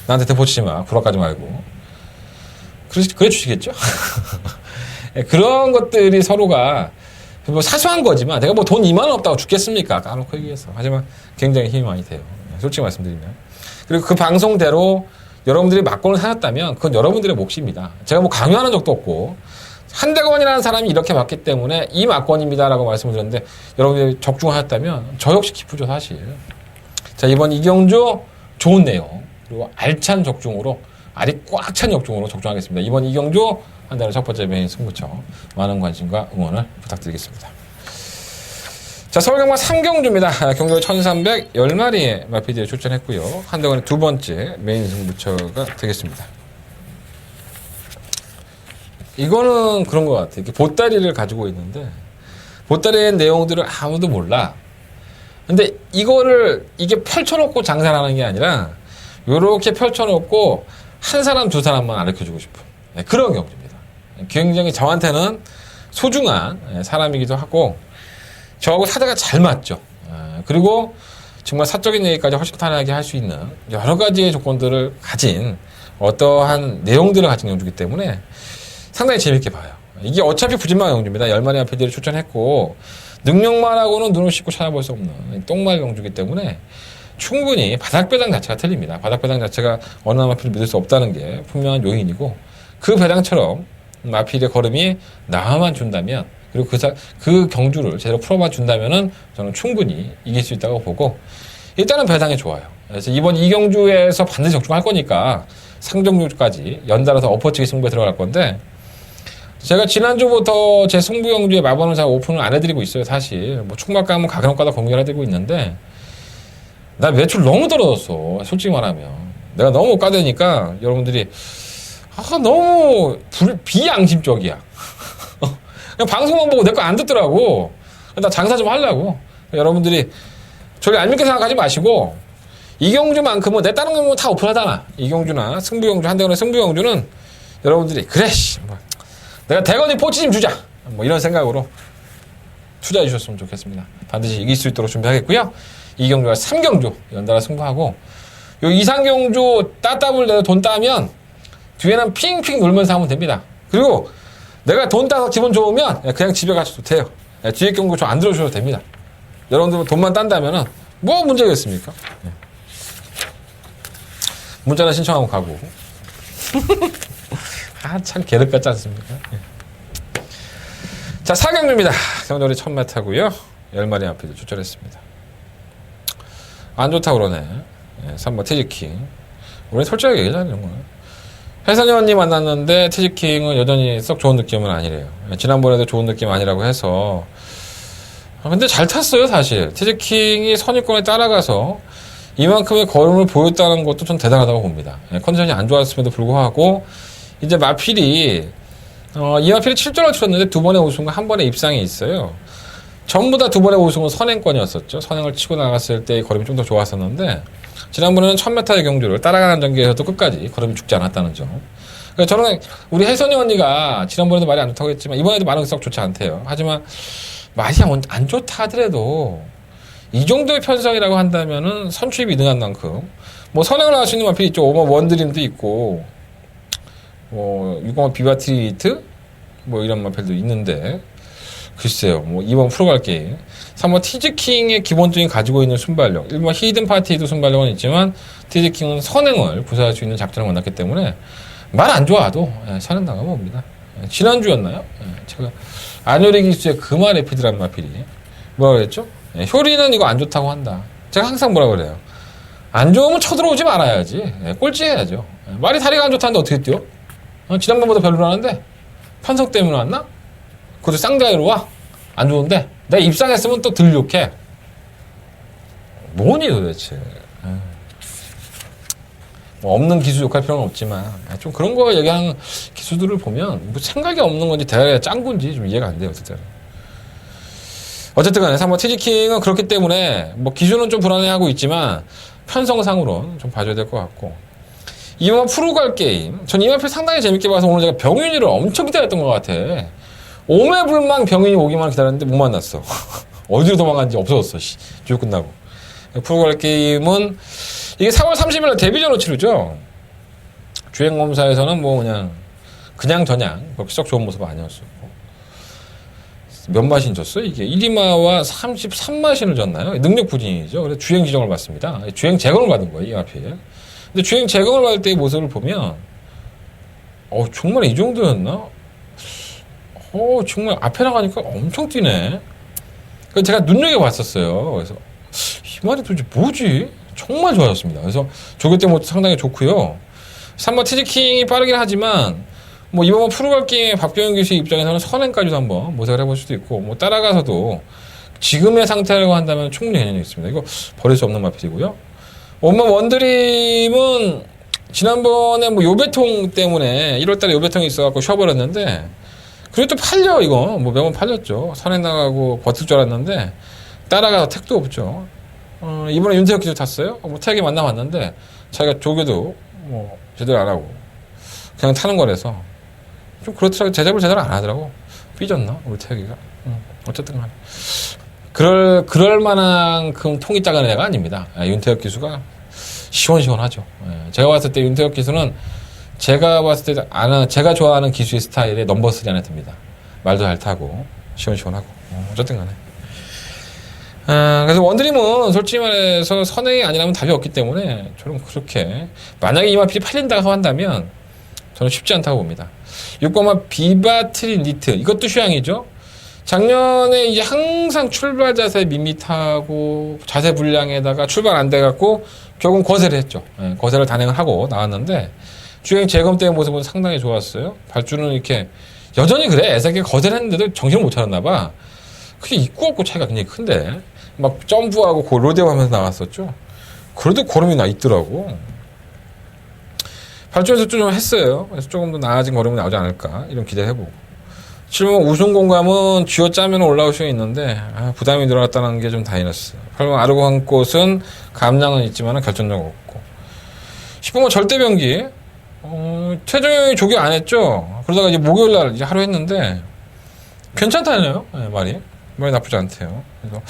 나한테 대포치지 마. 구라까지 말고. 그래 주시겠죠? 그런 것들이 서로가 뭐 사소한 거지만, 내가 뭐 돈 2만 원 없다고 죽겠습니까? 까놓고 얘기해서. 하지만 굉장히 힘이 많이 돼요. 솔직히 말씀드리면. 그리고 그 방송대로 여러분들이 막권을 사셨다면 그건 여러분들의 몫입니다. 제가 뭐 강요하는 적도 없고, 한대건이라는 사람이 이렇게 봤기 때문에 이 막권입니다라고 말씀을 드렸는데, 여러분들이 적중하셨다면 저 역시 기쁘죠, 사실. 자, 이번 이경주 좋은 내용, 그리고 알찬 적중으로 알이 꽉 찬 역종으로 적중하겠습니다. 이번 이경주 한달의 첫 번째 메인 승부처 많은 관심과 응원을 부탁드리겠습니다. 자, 서울경마 3경주입니다. 경주 1300 10마리의 마피디에 출전했고요. 한대원의 두 번째 메인 승부처가 되겠습니다. 이거는 그런 것 같아요. 보따리를 가지고 있는데 보따리의 내용들을 아무도 몰라. 근데 이게 펼쳐놓고 장사를 하는 게 아니라 요렇게 펼쳐놓고 한 사람 두 사람만 가르쳐주고 싶은 그런 경주입니다. 굉장히 저한테는 소중한 사람이기도 하고 저하고 사대가 잘 맞죠. 그리고 정말 사적인 얘기까지 허심탄회하게 할 수 있는 여러 가지의 조건들을 가진 어떠한 내용들을 가진 경주이기 때문에 상당히 재밌게 봐요. 이게 어차피 부진마 경주입니다. 10마리 PD를 출전했고 능력마라고는 눈을 씻고 찾아볼 수 없는 똥말 경주이기 때문에 충분히 바닥배당 자체가 틀립니다. 바닥배당 자체가 어느 마필을 믿을 수 없다는 게 분명한 요인이고 그 배당처럼 마필의 걸음이 나와만 준다면 그리고 그 경주를 제대로 풀어만 준다면은 저는 충분히 이길 수 있다고 보고 일단은 배당이 좋아요. 그래서 이번 이 경주에서 반드시 적중할 거니까 상정주까지 연달아서 엎어치기 승부에 들어갈 건데 제가 지난주부터 제 승부 경주에 마번을 잘 오픈을 안 해드리고 있어요. 사실 뭐 축막감은 가격가다 공개를 해드리고 있는데 나 매출 너무 떨어졌어. 솔직히 말하면 내가 너무 못 가대니까 여러분들이 너무 비양심적이야. 그냥 방송만 보고 내 거 안 듣더라고. 나 장사 좀 하려고. 여러분들이 저를 안 믿게 생각하지 마시고 이경주만큼은 내 다른 경우는 다 오픈하잖아. 이경주나 승부경주 한대원의 승부경주는 여러분들이 그래 내가 대건이 포치 좀 주자 뭐 이런 생각으로 투자해 주셨으면 좋겠습니다. 반드시 이길 수 있도록 준비하겠고요. 이경주와 3경주 연달아 승부하고 요 이상경주 따따블 내가 돈 따면 뒤에는 핑핑 놀면서 하면 됩니다. 그리고 내가 돈 따서 기분 좋으면 그냥 집에 가셔도 돼요. 뒤에 경고 저 안 들어주셔도 됩니다. 여러분들 돈만 딴다면은 뭐 문제가 있습니까? 문자나 신청하고 가고. 참 계륵 같지 않습니까? 자, 4경주입니다. 경주리 1000m고요. 10마리 앞에 출전했습니다. 안 좋다고 그러네. 3번 티지킹. 우리 솔직하게 얘기하자는 거예요. 혜선이 언니 만났는데 티지킹은 여전히 썩 좋은 느낌은 아니래요. 지난번에도 좋은 느낌 아니라고 해서 근데 잘 탔어요 사실. 티지킹이 선입권에 따라가서 이만큼의 걸음을 보였다는 것도 좀 대단하다고 봅니다. 컨디션이 안 좋았음에도 불구하고 이제 마필이 이 마필이 7전을 치렀는데 2번의 우승과 1번의 입상이 있어요. 전부 다 2번의 우승은 선행권이었었죠. 선행을 치고 나갔을 때의 걸음이 좀 더 좋았었는데 지난번에는 1000m의 경주를 따라가는 단계에서도 끝까지 걸음이 죽지 않았다는 점. 그러니까 저는 우리 혜선이 언니가 지난번에도 말이 안 좋다고 했지만 이번에도 말은 썩 좋지 않대요. 하지만 말이 안 좋다 하더라도 이 정도의 편성이라고 한다면은 선출입이 능한 만큼 뭐 선행을 할 수 있는 마필이 있죠. 오버 원드림도 있고 뭐 6번 비바트리트 뭐 이런 마필도 있는데 글쎄요. 뭐 2번 프로갈 게임 3번 티즈킹의 기본적인 가지고 있는 순발력 1번 히든 파티도 순발력은 있지만 티즈킹은 선행을 구사할 수 있는 작전을 만났기 때문에 말 안 좋아도 선행 나가면 옵니다. 지난주였나요? 제가 안효리 기수의 금화 레피드란 마필이 뭐라고 그랬죠? 효리는 이거 안 좋다고 한다. 제가 항상 뭐라고 그래요? 안 좋으면 쳐들어오지 말아야지. 꼴찌해야죠. 말이 다리가 안 좋다는데 어떻게 뛰어? 지난번보다 별로라는데 편성 때문에 왔나? 그것도 쌍자리로 와? 안 좋은데? 내가 입상했으면 또 덜 욕해. 뭐니 도대체. 뭐 없는 기수 욕할 필요는 없지만 좀 그런 거 얘기하는 기수들을 보면 뭐 생각이 없는 건지 대화가 짠 건지 좀 이해가 안 돼요. 어쨌든 간에 3번 티지킹은 그렇기 때문에 뭐 기준은 좀 불안해하고 있지만 편성상으로는 좀 봐줘야 될 것 같고 이번 프로갈 게임 전 이 마필 상당히 재밌게 봐서 오늘 제가 병윤이를 엄청 기다렸던 것 같아. 오매불망 병윤이 오기만 기다렸는데 못 만났어. 어디로 도망간지 없어졌어. 쭉 끝나고. 프로갈 게임은 이게 4월 30일에 데뷔전으로 치르죠. 주행검사에서는 뭐 그냥 저냥 그렇게 썩 좋은 모습 아니었었고 몇 마신 졌어? 이게 1위마와 33마신을 졌나요? 능력 부진이죠. 그래서 주행 지정을 받습니다. 주행 재검을 받은 거예요, 이 앞에. 근데 주행 재검을 받을 때의 모습을 보면 정말 이 정도였나? 정말 앞에 나가니까 엄청 뛰네. 그래서 제가 눈여겨봤었어요. 그래서 이 말이 도대체 뭐지? 정말 좋아졌습니다. 그래서 조교 때 모습 상당히 좋고요. 3번 티지킹이 빠르긴 하지만 뭐 이번 프로갈게임의 박병현 기수 입장에서는 선행까지도 한번 모색을 해볼 수도 있고 뭐 따라가서도 지금의 상태라고 한다면 충분히 개념이 있습니다. 이거 버릴 수 없는 마필이고요. 원만 원드림은 지난번에 뭐 요배통 때문에 1월달에 요배통이 있어갖고 쉬어버렸는데 그래도 또 팔려 이거 뭐 몇 번 팔렸죠. 선행 나가고 버틸 줄 알았는데 따라가서 택도 없죠. 이번에 윤태혁 기수 탔어요. 뭐 태혁이 만나봤는데 자기가 조교도 뭐 제대로 안 하고 그냥 타는 거라서 좀 그렇더라고. 제작을 제대로 안 하더라고. 삐졌나 우리 태혁이가. 어쨌든 간에 그럴 만한큼 통이 작은 애가 아닙니다. 윤태혁 기수가 시원시원하죠. 제가 봤을 때 윤태혁 기수는 제가 봤을 때 제가 좋아하는 기수의 스타일의 넘버 3 안에 듭니다. 말도 잘 타고 시원시원하고 어쨌든 간에 그래서 원드림은 솔직히 말해서 선행이 아니라면 답이 없기 때문에 저는 그렇게 만약에 이 마필이 팔린다고 한다면 저는 쉽지 않다고 봅니다. 6번마 비바 트리니트 이것도 휴양이죠. 작년에 이제 항상 출발 자세 밋밋하고 자세 불량에다가 출발 안 돼갖고 결국은 거세를 했죠. 거세를 단행을 하고 나왔는데 주행 재검대의 모습은 상당히 좋았어요. 발주는 이렇게 여전히 그래. 애석하게 거세를 했는데도 정신을 못 차렸나 봐. 그게 있고 없고 차이가 굉장히 큰데 막 점프하고 로데오 하면서 나왔었죠. 그래도 걸음이 나 있더라고. 발주에서 좀 했어요. 그래서 조금 더 나아진 걸음이 나오지 않을까 이런 기대를 해보고 7번 우승 공감은 쥐어 짜면 올라올 수 있는데 부담이 늘어났다는 게 좀 다이너스. 8번 아르고 한 곳은 감량은 있지만 결정력 없고 10번은 절대 변기 최종영이 조교 안 했죠. 그러다가 이제 목요일날 이제 하루 했는데 괜찮다네요. 말이 나쁘지 않대요. 그래서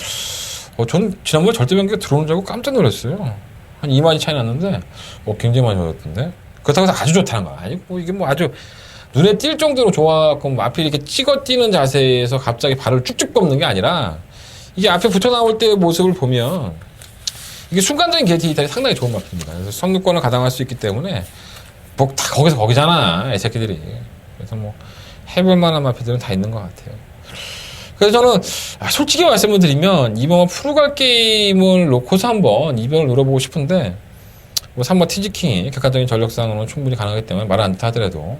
전 지난번에 절대 변기가 들어오는 줄 알고 깜짝 놀랐어요. 한 2만이 차이 났는데 굉장히 많이 좋았던데 그렇다고 해서 아주 좋다는 거 아니고 이게 뭐 아주 눈에 띌 정도로 좋아갖고 앞에 이렇게 찍어 뛰는 자세에서 갑자기 발을 쭉쭉 뻗는 게 아니라 이게 앞에 붙어 나올 때의 모습을 보면 이게 순간적인 게이트 이탈이 상당히 좋은 마피입니다. 그래서 성립권을 가담할 수 있기 때문에 뭐 다 거기서 거기잖아 이 새끼들이. 그래서 뭐 해볼 만한 마피들은 다 있는 것 같아요. 그래서 저는 솔직히 말씀을 드리면 이번 프로갈 게임을 놓고서 한번 이변을 노려보고 싶은데 뭐 3번 티지킹이 객관적인 전력상으로는 충분히 가능하기 때문에 말을 안 듣다 하더라도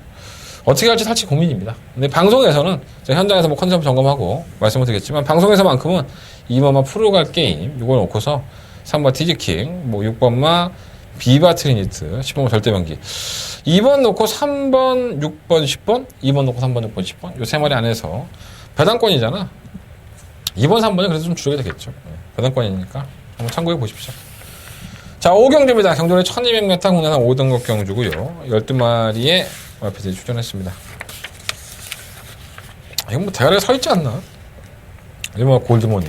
어떻게 할지 사실 고민입니다. 근데 방송에서는 제가 현장에서 뭐 컨셉 점검하고 말씀을 드리겠지만 방송에서만큼은 2번마 프로갈 게임 이걸 놓고서 3번 티지킹 뭐 6번마 비바 트리니트 10번 절대 변기 2번 놓고 3번 6번 10번 2번 놓고 3번 6번 10번 요 세 마리 안에서 배당권이잖아. 2번 3번이 그래도 좀 줄여야 되겠죠. 배당권이니까 한번 참고해 보십시오. 자 5경주입니다. 경주는 1200m 국내산 5등급 경주고요. 12마리의 마피들이 출전했습니다. 이건 뭐 대가리에 서있지 않나? 일본 골드모니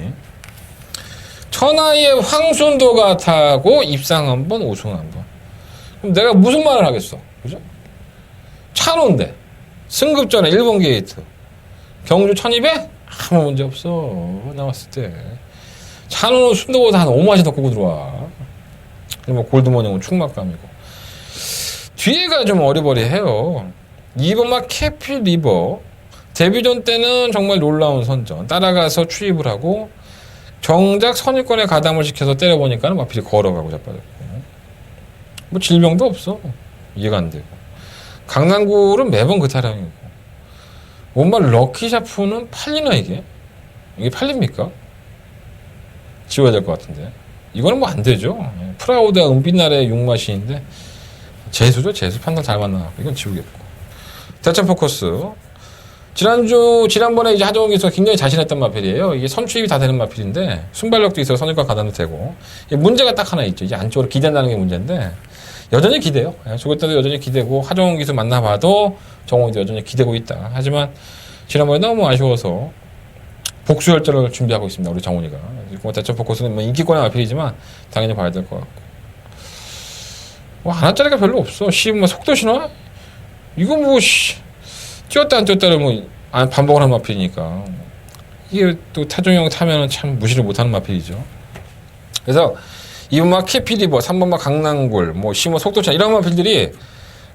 천하의 황순도가 타고 입상 한번 우승 한번. 그럼 내가 무슨 말을 하겠어? 그죠? 찬호인데 승급전에 1번 게이트 경주 1200? 아무 문제 없어. 나왔을 때 찬호는 순도보다 한 5마시 더 끄고 들어와. 뭐 골드모닝은 충막감이고 뒤에가 좀 어리버리해요. 2번마 캐피 리버 데뷔전 때는 정말 놀라운 선전 따라가서 추입을 하고 정작 선입권에 가담을 시켜서 때려보니까 마필이 걸어가고 자빠졌고 뭐 질병도 없어. 이해가 안 되고 강남구는 매번 그 타령이고 뭔가 럭키샤프는 팔리나 이게 팔립니까? 지워야 될 것 같은데 이거는 뭐 안 되죠. 프라우드와 은빛날의 육마신인데 재수죠. 재수 판단 잘 맞나. 이건 지우겠고. 대천 포커스. 지난번에 이제 하정우 기수가 굉장히 자신했던 마필이에요. 이게 선추입이 다 되는 마필인데 순발력도 있어서 선입과 가담도 되고 문제가 딱 하나 있죠. 이제 안쪽으로 기댄다는 게 문제인데 여전히 기대요. 저것 때도 여전히 기대고 하정우 기수 만나봐도 정우도 여전히 기대고 있다. 하지만 지난번에 너무 아쉬워서 복수 열전을 준비하고 있습니다. 우리 정훈이가. 대천 포커스는 뭐 인기권의 마필이지만 당연히 봐야 될 것 같고. 뭐 하나짜리가 별로 없어. 뭐 속도 신화? 이거 뭐 뛰었다 안 뛰었다를 뭐 반복을 하는 마필이니까 이게 또 타종형 타면은 참 무시를 못하는 마필이죠. 그래서 2번마 캐피리버, 3번마 강낭굴, 뭐 속도 신화 이런 마필들이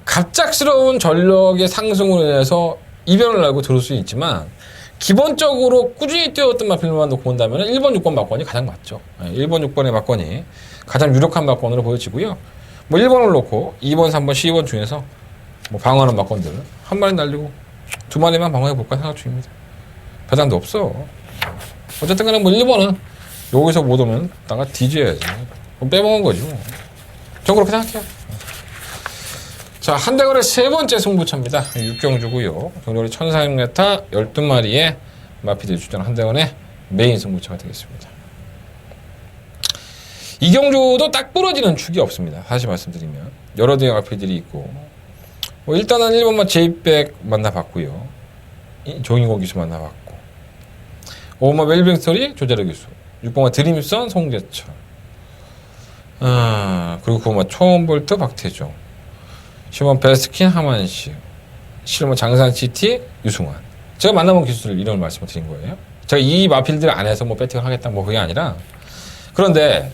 갑작스러운 전력의 상승으로 인해서 이변을 알고 들을 수 있지만 기본적으로 꾸준히 뛰어왔던 마필만 놓고 본다면 1번, 6번 막권이 가장 맞죠. 1번, 6번의 막권이 가장 유력한 막권으로 보여지고요. 뭐 1번을 놓고 2번, 3번, 12번 중에서 뭐 방어하는 막건들을 한 마리 날리고 두 마리만 방어해볼까 생각 중입니다. 배당도 없어. 어쨌든 간에 뭐 1번은 여기서 못 오면 나가 뒤져야지. 그럼 빼먹은 거지 뭐. 전 그렇게 생각해요. 자, 한대거래 세 번째 승부차입니다. 6경주고요. 경주거리 1400m 12마리의 마피들이 출전한 한대건의 메인 승부차가 되겠습니다. 이 경주도 딱 부러지는 축이 없습니다. 다시 말씀드리면 여러 대의 마피들이 있고 뭐 일단은 1번만 제이백 만나봤고요. 종인고 기수 만나봤고 5번만 웰빙스토리 조재르 기수 6번만 드림선 송재철 그리고 9번만 초원볼트 박태종 10번 베스킨 하만식 7번 장산시티 유승환 제가 만나본 기수들 이름을 말씀을 드린 거예요. 제가 이 마필들 안에서 뭐 배팅을 하겠다 뭐 그게 아니라 그런데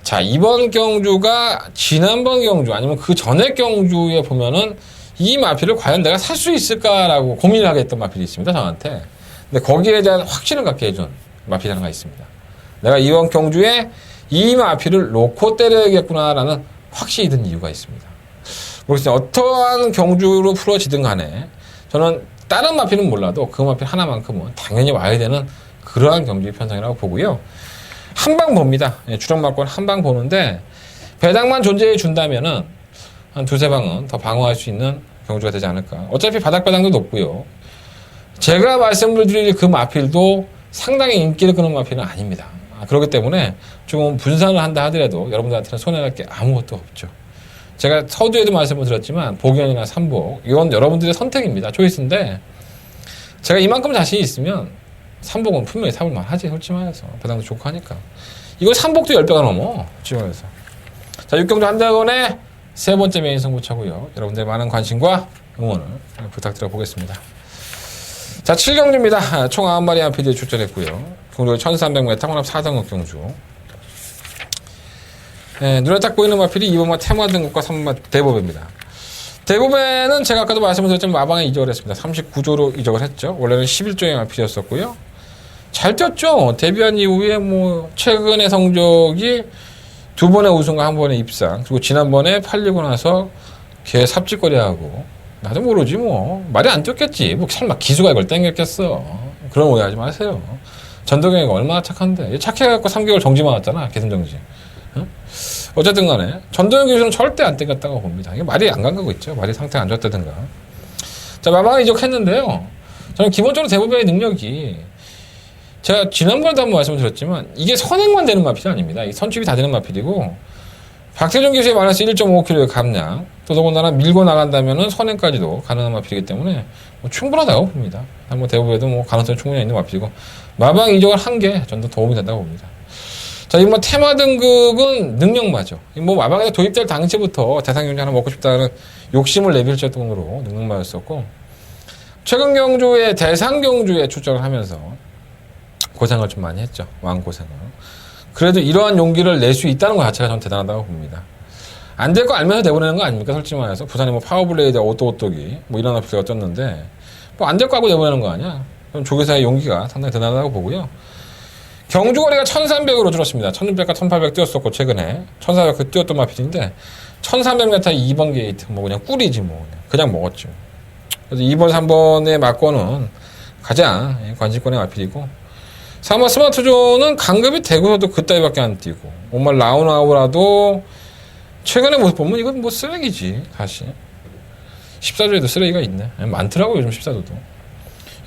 자 이번 경주가 지난번 경주 아니면 그 전에 경주에 보면은 이 마필을 과연 내가 살 수 있을까라고 고민을 하게 했던 마필이 있습니다 저한테. 근데 거기에 대한 확신을 갖게 해준 마필이 하나가 있습니다. 내가 이번 경주에 이 마필을 놓고 때려야겠구나라는 확신이 든 이유가 있습니다. 모르겠어요. 어떠한 경주로 풀어지든 간에 저는 다른 마필은 몰라도 그 마필 하나만큼은 당연히 와야 되는 그러한 경주의 편성이라고 보고요. 한 방 봅니다. 주력 막권 한 방 보는데 배당만 존재해 준다면은 한 두세 방은 더 방어할 수 있는 경주가 되지 않을까. 어차피 바닥 배당도 높고요. 제가 말씀을 드릴 그 마필도 상당히 인기를 끄는 마필은 아닙니다. 그렇기 때문에 조금 분산을 한다 하더라도 여러분들한테는 손해갈 게 아무것도 없죠. 제가 서두에도 말씀을 드렸지만 복연이나 삼복 이건 여러분들의 선택입니다. 초이스인데 제가 이만큼 자신이 있으면 삼복은 분명히 사볼만 하지. 솔직히 말해서 배당도 좋고 하니까 이거 삼복도 10배가 넘어 지원해서. 자 6경주 한대건의 세 번째 메인 승부차고요. 여러분들의 많은 관심과 응원을 부탁드려 보겠습니다. 자 7경주입니다. 총 9마리 한피디에 출전했고요. 경주거리 1300m 혼합 4등급 경주. 눈에 딱 보이는 마필이 2번마 테마 등급과 3번마 대보배입니다. 대보배는 제가 아까도 말씀을 드렸지만 마방에 이적을 했습니다. 39조로 이적을 했죠. 원래는 11조의 마필이었었고요. 잘 뛰었죠. 데뷔한 이후에 뭐 최근의 성적이 2번의 우승과 1번의 입상 그리고 지난번에 팔리고 나서 걔 삽질거리하고 나도 모르지 뭐 말이 안 뛰었겠지. 뭐 설마 기수가 이걸 땡겼겠어. 그런 오해하지 마세요. 전도경이가 얼마나 착한데 착해갖고 3개월 정지 받았잖아. 계승정지. 어쨌든 간에 전도연 교수는 절대 안 땡겼다고 봅니다. 이게 말이 안 간 거고 있죠. 말이 상태가 안 좋았다든가. 자, 마방에 이적했는데요. 저는 기본적으로 대부분의 능력이 제가 지난번에도 한번 말씀드렸지만 이게 선행만 되는 마필이 아닙니다. 이 선출이 다 되는 마필이고 박태종 교수의 마이너스 1.5kg의 감량 또 더군다나 밀고 나간다면은 선행까지도 가능한 마필이기 때문에 뭐 충분하다고 봅니다. 한번 대부분에도 뭐 가능성이 충분히 있는 마필이고 마방 이적을 한 게 전 더 도움이 된다고 봅니다. 자, 이번 테마 등급은 능력마죠. 뭐 마방에 도입될 당시부터 대상경주 하나 먹고 싶다는 욕심을 내빌 정도로 능력마였었고 최근 경주에 대상 경주에 출전을 하면서 고생을 좀 많이 했죠. 마음고생을. 그래도 이러한 용기를 낼 수 있다는 것 자체가 전 대단하다고 봅니다. 안 될 거 알면서 내보내는 거 아닙니까? 솔직히 말해서 부산이 뭐 파워블레이드 오또오또기 뭐 이런 어플가 떴는데 뭐 안 될 거 하고 내보내는 거 아니야? 그럼 조교사의 용기가 상당히 대단하다고 보고요. 경주거리가 1300으로 줄었습니다. 1600과 1800 뛰었었고 최근에 1400 뛰었던 마필인데 1300m 2번 게이트 뭐 그냥 꿀이지 뭐 그냥 먹었죠. 그래서 2번 3번의 막권은 가장 관심권의 마필이고 3번 스마트존은 강급이 되고서도 그따위밖에 안 뛰고 정말 라운아우라도 최근에 모습 보면 이건 뭐 쓰레기지 사실. 14조에도 쓰레기가 있네. 많더라고 요즘 14조도.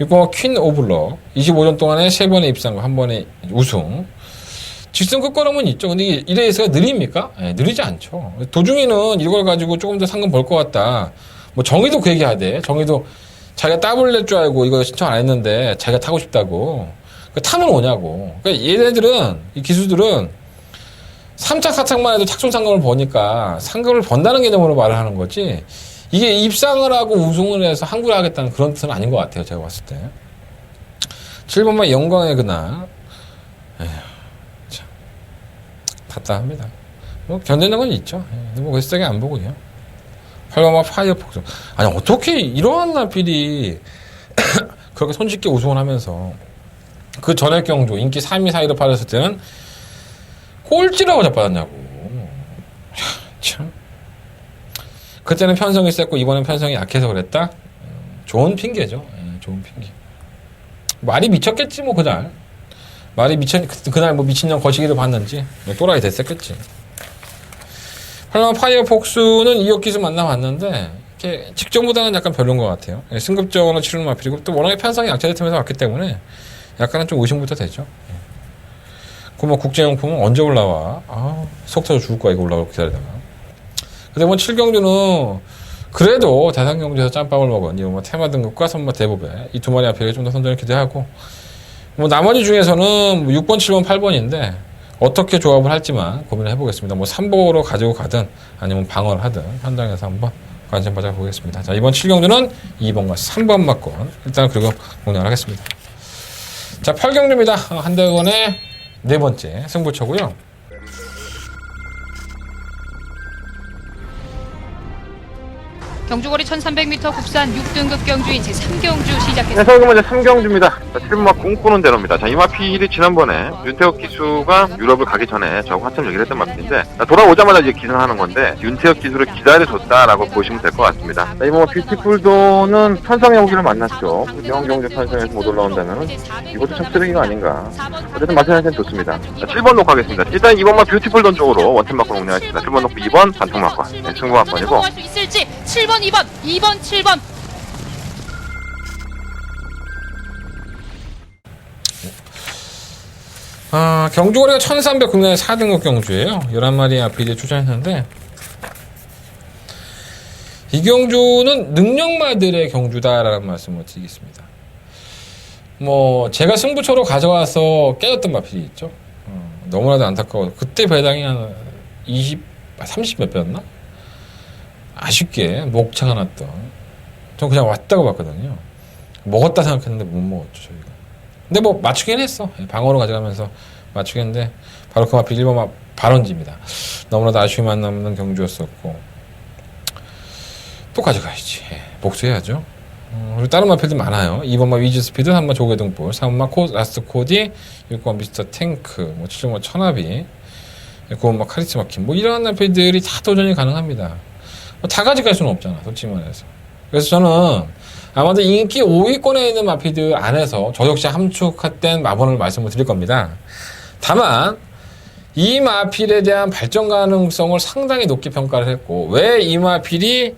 6번 퀸 오블럭 25년 동안에 3번의 입상과 1번의 우승. 직선 끝걸음은 있죠. 근데 이 레이스가 느립니까? 네, 느리지 않죠. 도중에는 이걸 가지고 조금 더 상금 벌 것 같다. 뭐 정의도 그 얘기 하대. 정의도 자기가 따블 낼 줄 알고 이거 신청 안 했는데 자기가 타고 싶다고. 타면 오냐고. 그러니까 얘네들은 이 기수들은 3착 4착만 해도 착손 상금을 버니까 상금을 번다는 개념으로 말을 하는 거지. 이게 입상을 하고 우승을 해서 항구를 하겠다는 그런 뜻은 아닌 것 같아요. 제가 봤을 때. 7번만 영광의 그날. 에휴, 참. 답답합니다. 뭐, 견디는 건 있죠. 근데 뭐, 세게 안 보고요. 8번만 파이어폭스. 아니, 어떻게 이러한 나필이 그렇게 손쉽게 우승을 하면서 그 전액 경주, 인기 3위 사이로 팔았을 때는 꼴찌라고 잡받았냐고. 참. 그때는 편성이 셌고 이번엔 편성이 약해서 그랬다? 좋은 핑계죠. 좋은 핑계. 말이 미쳤겠지 뭐 그날. 그날 뭐 미친년 거시기를 봤는지 또라이 됐었겠지. 팔로마 파이어폭스는 이역기수 만나봤는데 이렇게 직전보다는 약간 별로인 것 같아요. 승급전으로 치르는 마필이고 또 워낙에 편성이 약체제템에서 왔기 때문에 약간은 좀 의심부터 되죠. 그 뭐 국제용품은 언제 올라와? 속 터져 죽을 거야 이거 올라오고 기다리다가. 근데 뭐 7경주는 그래도 대상경주에서 짬밥을 먹은 뭐 테마 등급과 선마 대부배 이 두 마리 앞에 좀 더 선전을 기대하고 뭐 나머지 중에서는 뭐 6번, 7번, 8번인데 어떻게 조합을 할지만 고민을 해보겠습니다. 뭐 3번으로 가지고 가든 아니면 방어를 하든 현장에서 한번 관심 가져보겠습니다. 자, 이번 7경주는 2번과 3번 맞건 일단 그리고 공략을 하겠습니다. 자, 8경주입니다. 한대건의 네 번째 승부처고요. 경주거리 1300m 국산 6등급 경주인 제3경주 네, 시작했습니다. 서울 먼저 3경주입니다. 7막 꿈꾸는 대로입니다. 자, 이 마필이 지난번에 윤태혁 기수가 유럽을 가기 전에 저하고 한참 얘기를 했던 마필인데, 돌아오자마자 이제 기승하는 건데, 윤태혁 기수를 기다려줬다라고 보시면 될 것 같습니다. 자, 이번 뷰티풀도는 편성의 오기를 만났죠. 명경주 편성에서 못 올라온다면 이것도 참 쓰레기가 아닌가. 어쨌든 마찬가지는 좋습니다. 자, 7번 놓고 하겠습니다. 일단 2번만 뷰티풀돈 쪽으로 원템 맞고 공략하겠습니다. 7번 놓고 2번 반통 맞고 승부 맞건이고. 성공할 수 있을지 7번, 2번, 2번, 7번. 경주거리가 1300 국내 4등급 경주예요. 11마리 앞에 출전했는데 이 경주는 능력마들의 경주다라는 말씀을 드리겠습니다. 뭐 제가 승부처로 가져와서 깨졌던 마필이 있죠. 너무나도 안타까워. 그때 배당이 한 30 몇 배였나? 아쉽게 목차가 났던. 전 그냥 왔다고 봤거든요. 먹었다 생각했는데 못 먹었죠 저희가. 근데 뭐 맞추긴 했어. 방어로 가져가면서 맞추겠는데 바로 그 마필 1번 발원지입니다. 너무나도 아쉬움만 남는 경주였었고 또 가져가야지. 복수해야죠. 그리고 다른 마필도 많아요. 2번마 위즈스피드, 3번마 조개등불, 3번마 라스트 코디, 6번마 미스터 탱크, 뭐 7번마 천하비, 9번마 카리스마 킴, 뭐 이런 마필들이 다 도전이 가능합니다. 뭐 다 가져갈 수는 없잖아, 솔직히 말해서. 그래서 저는 아마도 인기 5위권에 있는 마필들 안에서 저 역시 함축된 마번을 말씀을 드릴 겁니다. 다만 이 마필에 대한 발전 가능성을 상당히 높게 평가를 했고, 왜 이 마필이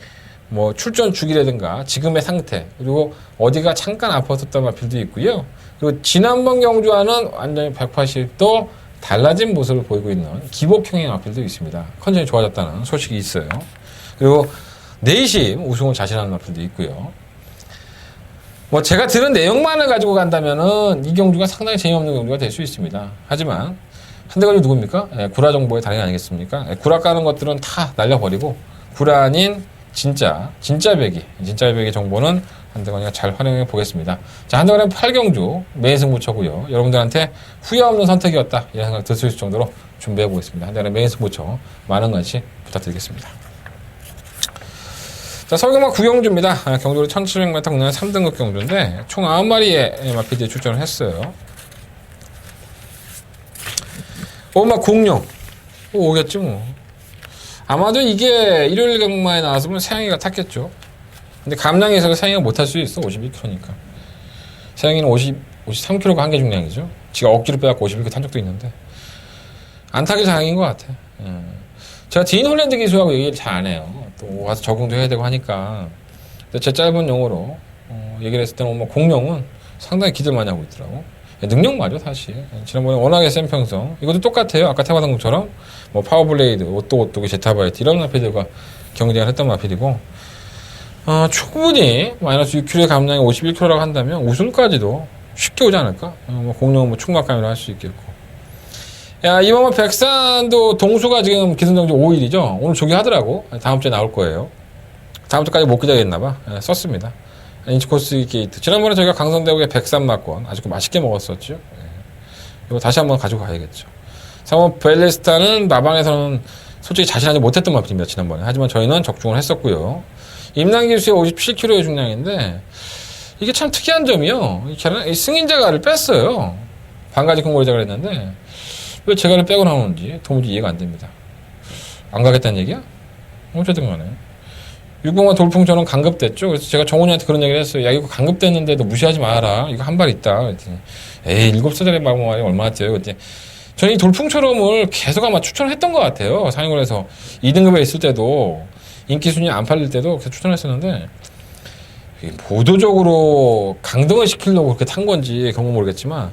뭐 출전 주기라든가 지금의 상태, 그리고 어디가 잠깐 아팠었던 마필도 있고요. 그리고 지난번 경주와는 완전히 180도 달라진 모습을 보이고 있는 기복형의 마필도 있습니다. 컨디션이 좋아졌다는 소식이 있어요. 그리고 내심 우승을 자신하는 마필도 있고요. 뭐 제가 들은 내용만을 가지고 간다면은 이 경주가 상당히 재미없는 경주가 될 수 있습니다. 하지만 한대건이 누굽니까? 구라 정보의 달인 아니겠습니까? 구라 까는 것들은 다 날려버리고 구라 아닌 진짜 배기 정보는 한대건이가 잘 활용해 보겠습니다. 자, 한대건의 8경주 메인 승부처고요. 여러분들한테 후회 없는 선택이었다 이런 생각 들 수 있을 정도로 준비해 보겠습니다. 한대건의 메인 승부처 많은 관심 부탁드리겠습니다. 자, 서울경마 9경주입니다. 경주로 1700m 국내 3등급 경주인데 총 9마리의 마필들이 출전을 했어요. 막 공룡 오겠지 뭐. 아마도 이게 일요일 경마에 나왔으면 세영이가 탔겠죠. 근데 감량에서 세영이가 못 탈 수 있어. 51kg니까. 세영이는 53kg가 한계 중량이죠. 지가 억지로 빼갖고 51kg 탄 적도 있는데 안 타길 다행인 것 같아. 제가 딘 홀랜드 기수하고 얘기를 잘 안 해요. 또 와서 적응도 해야 되고 하니까. 근데 제 짧은 용어로 얘기를 했을 때는 뭐 공룡은 상당히 기대를 많이 하고 있더라고. 능력 맞아 사실. 지난번에 워낙에 센 평성. 이것도 똑같아요. 아까 테마던 것처럼 뭐 파워블레이드, 오또오또기, 제타바이트 이런 마필들과 경쟁을 했던 마필이고, 충분히 마이너스 6kg의 감량이 51kg라고 한다면 우승까지도 쉽게 오지 않을까? 뭐 공룡은 뭐 충각감이라 할 수 있겠고. 야, 이번 백산도 동수가 지금 기승전주 5일이죠. 오늘 조기하더라고. 다음 주에 나올 거예요. 다음 주까지 못 기다리겠나봐. 썼습니다. 인치코스 게이트. 지난번에 저희가 강선대국의 백산 막권 아주 맛있게 먹었었죠. 이거 다시 한번 가지고 가야겠죠. 3번 벨레스타는 마방에서는 솔직히 자신하지 못했던 마필입니다. 지난번에. 하지만 저희는 적중을 했었고요. 임난기수의 57kg의 중량인데 이게 참 특이한 점이요. 이 승인자가를 뺐어요. 반가지 큰고리자가 했는데 왜 제가를 빼고 나오는지 도무지 이해가 안 됩니다. 안 가겠다는 얘기야? 어쨌든 간에 6번과 돌풍처럼 강급됐죠. 그래서 제가 정훈이한테 그런 얘기를 했어요. 야, 이거 강급됐는데도 무시하지 마라. 이거 한 발 있다. 그랬더니 에이, 7살짜리 말이 얼마나 뛰어요. 그랬더니 저는 이 돌풍처럼을 계속 아마 추천을 했던 것 같아요. 상위권에서 2등급에 있을 때도 인기 순위 안 팔릴 때도 계속 추천했었는데 보도적으로 강등을 시키려고 그렇게 탄 건지 그런 건 모르겠지만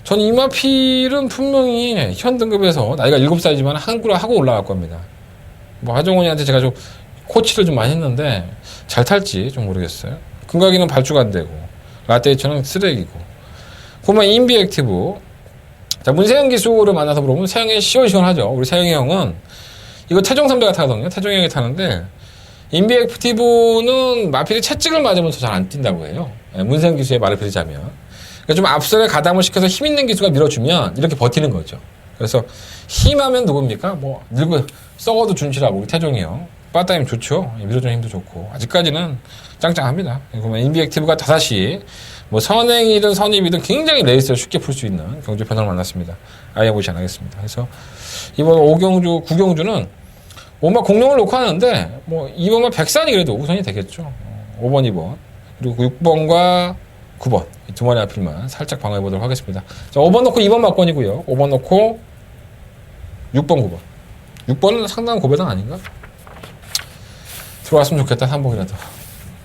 전 이마필은 분명히 현 등급에서 나이가 7살이지만 한구를 하고 올라갈 겁니다. 뭐 하정훈이한테 제가 좀 코치를 좀 많이 했는데 잘 탈지 좀 모르겠어요. 금각이는 발주가 안 되고 라떼이처는 쓰레기고. 그러면 인비액티브. 자, 문세영 기수를 만나서 물어보면 세영이 시원시원하죠. 우리 세영이 형은 이거 태종 선배가 타거든요. 태종 형이 타는데 인비액티브는 마필이 채찍을 맞으면서 잘 안 뛴다고 해요. 문세영 기수의 말을 빌자면. 그러니까 좀 앞선에 가담을 시켜서 힘 있는 기수가 밀어주면 이렇게 버티는 거죠. 그래서 힘하면 누굽니까? 뭐 늙어 썩어도 준치라고 우리 태종이 형. 빠따임 좋죠. 밀어주는 힘도 좋고 아직까지는 짱짱합니다. 그러면 인비액티브가 다시 뭐 선행이든 선입이든 굉장히 레이스를 쉽게 풀 수 있는 경주 편을 만났습니다. 아예 보지 않겠습니다. 그래서 이번 5경주, 9경주는 5마 공룡을 놓고 하는데 뭐 2번만 백산이 그래도 우선이 되겠죠. 5번, 2번 그리고 6번과 9번 이 두 마리 앞필만 살짝 방어해 보도록 하겠습니다. 자, 5번 놓고 2번 막권이고요. 5번 놓고 6번, 9번 6번은 상당한 고배당 아닌가? 들어왔으면 좋겠다. 3복이라도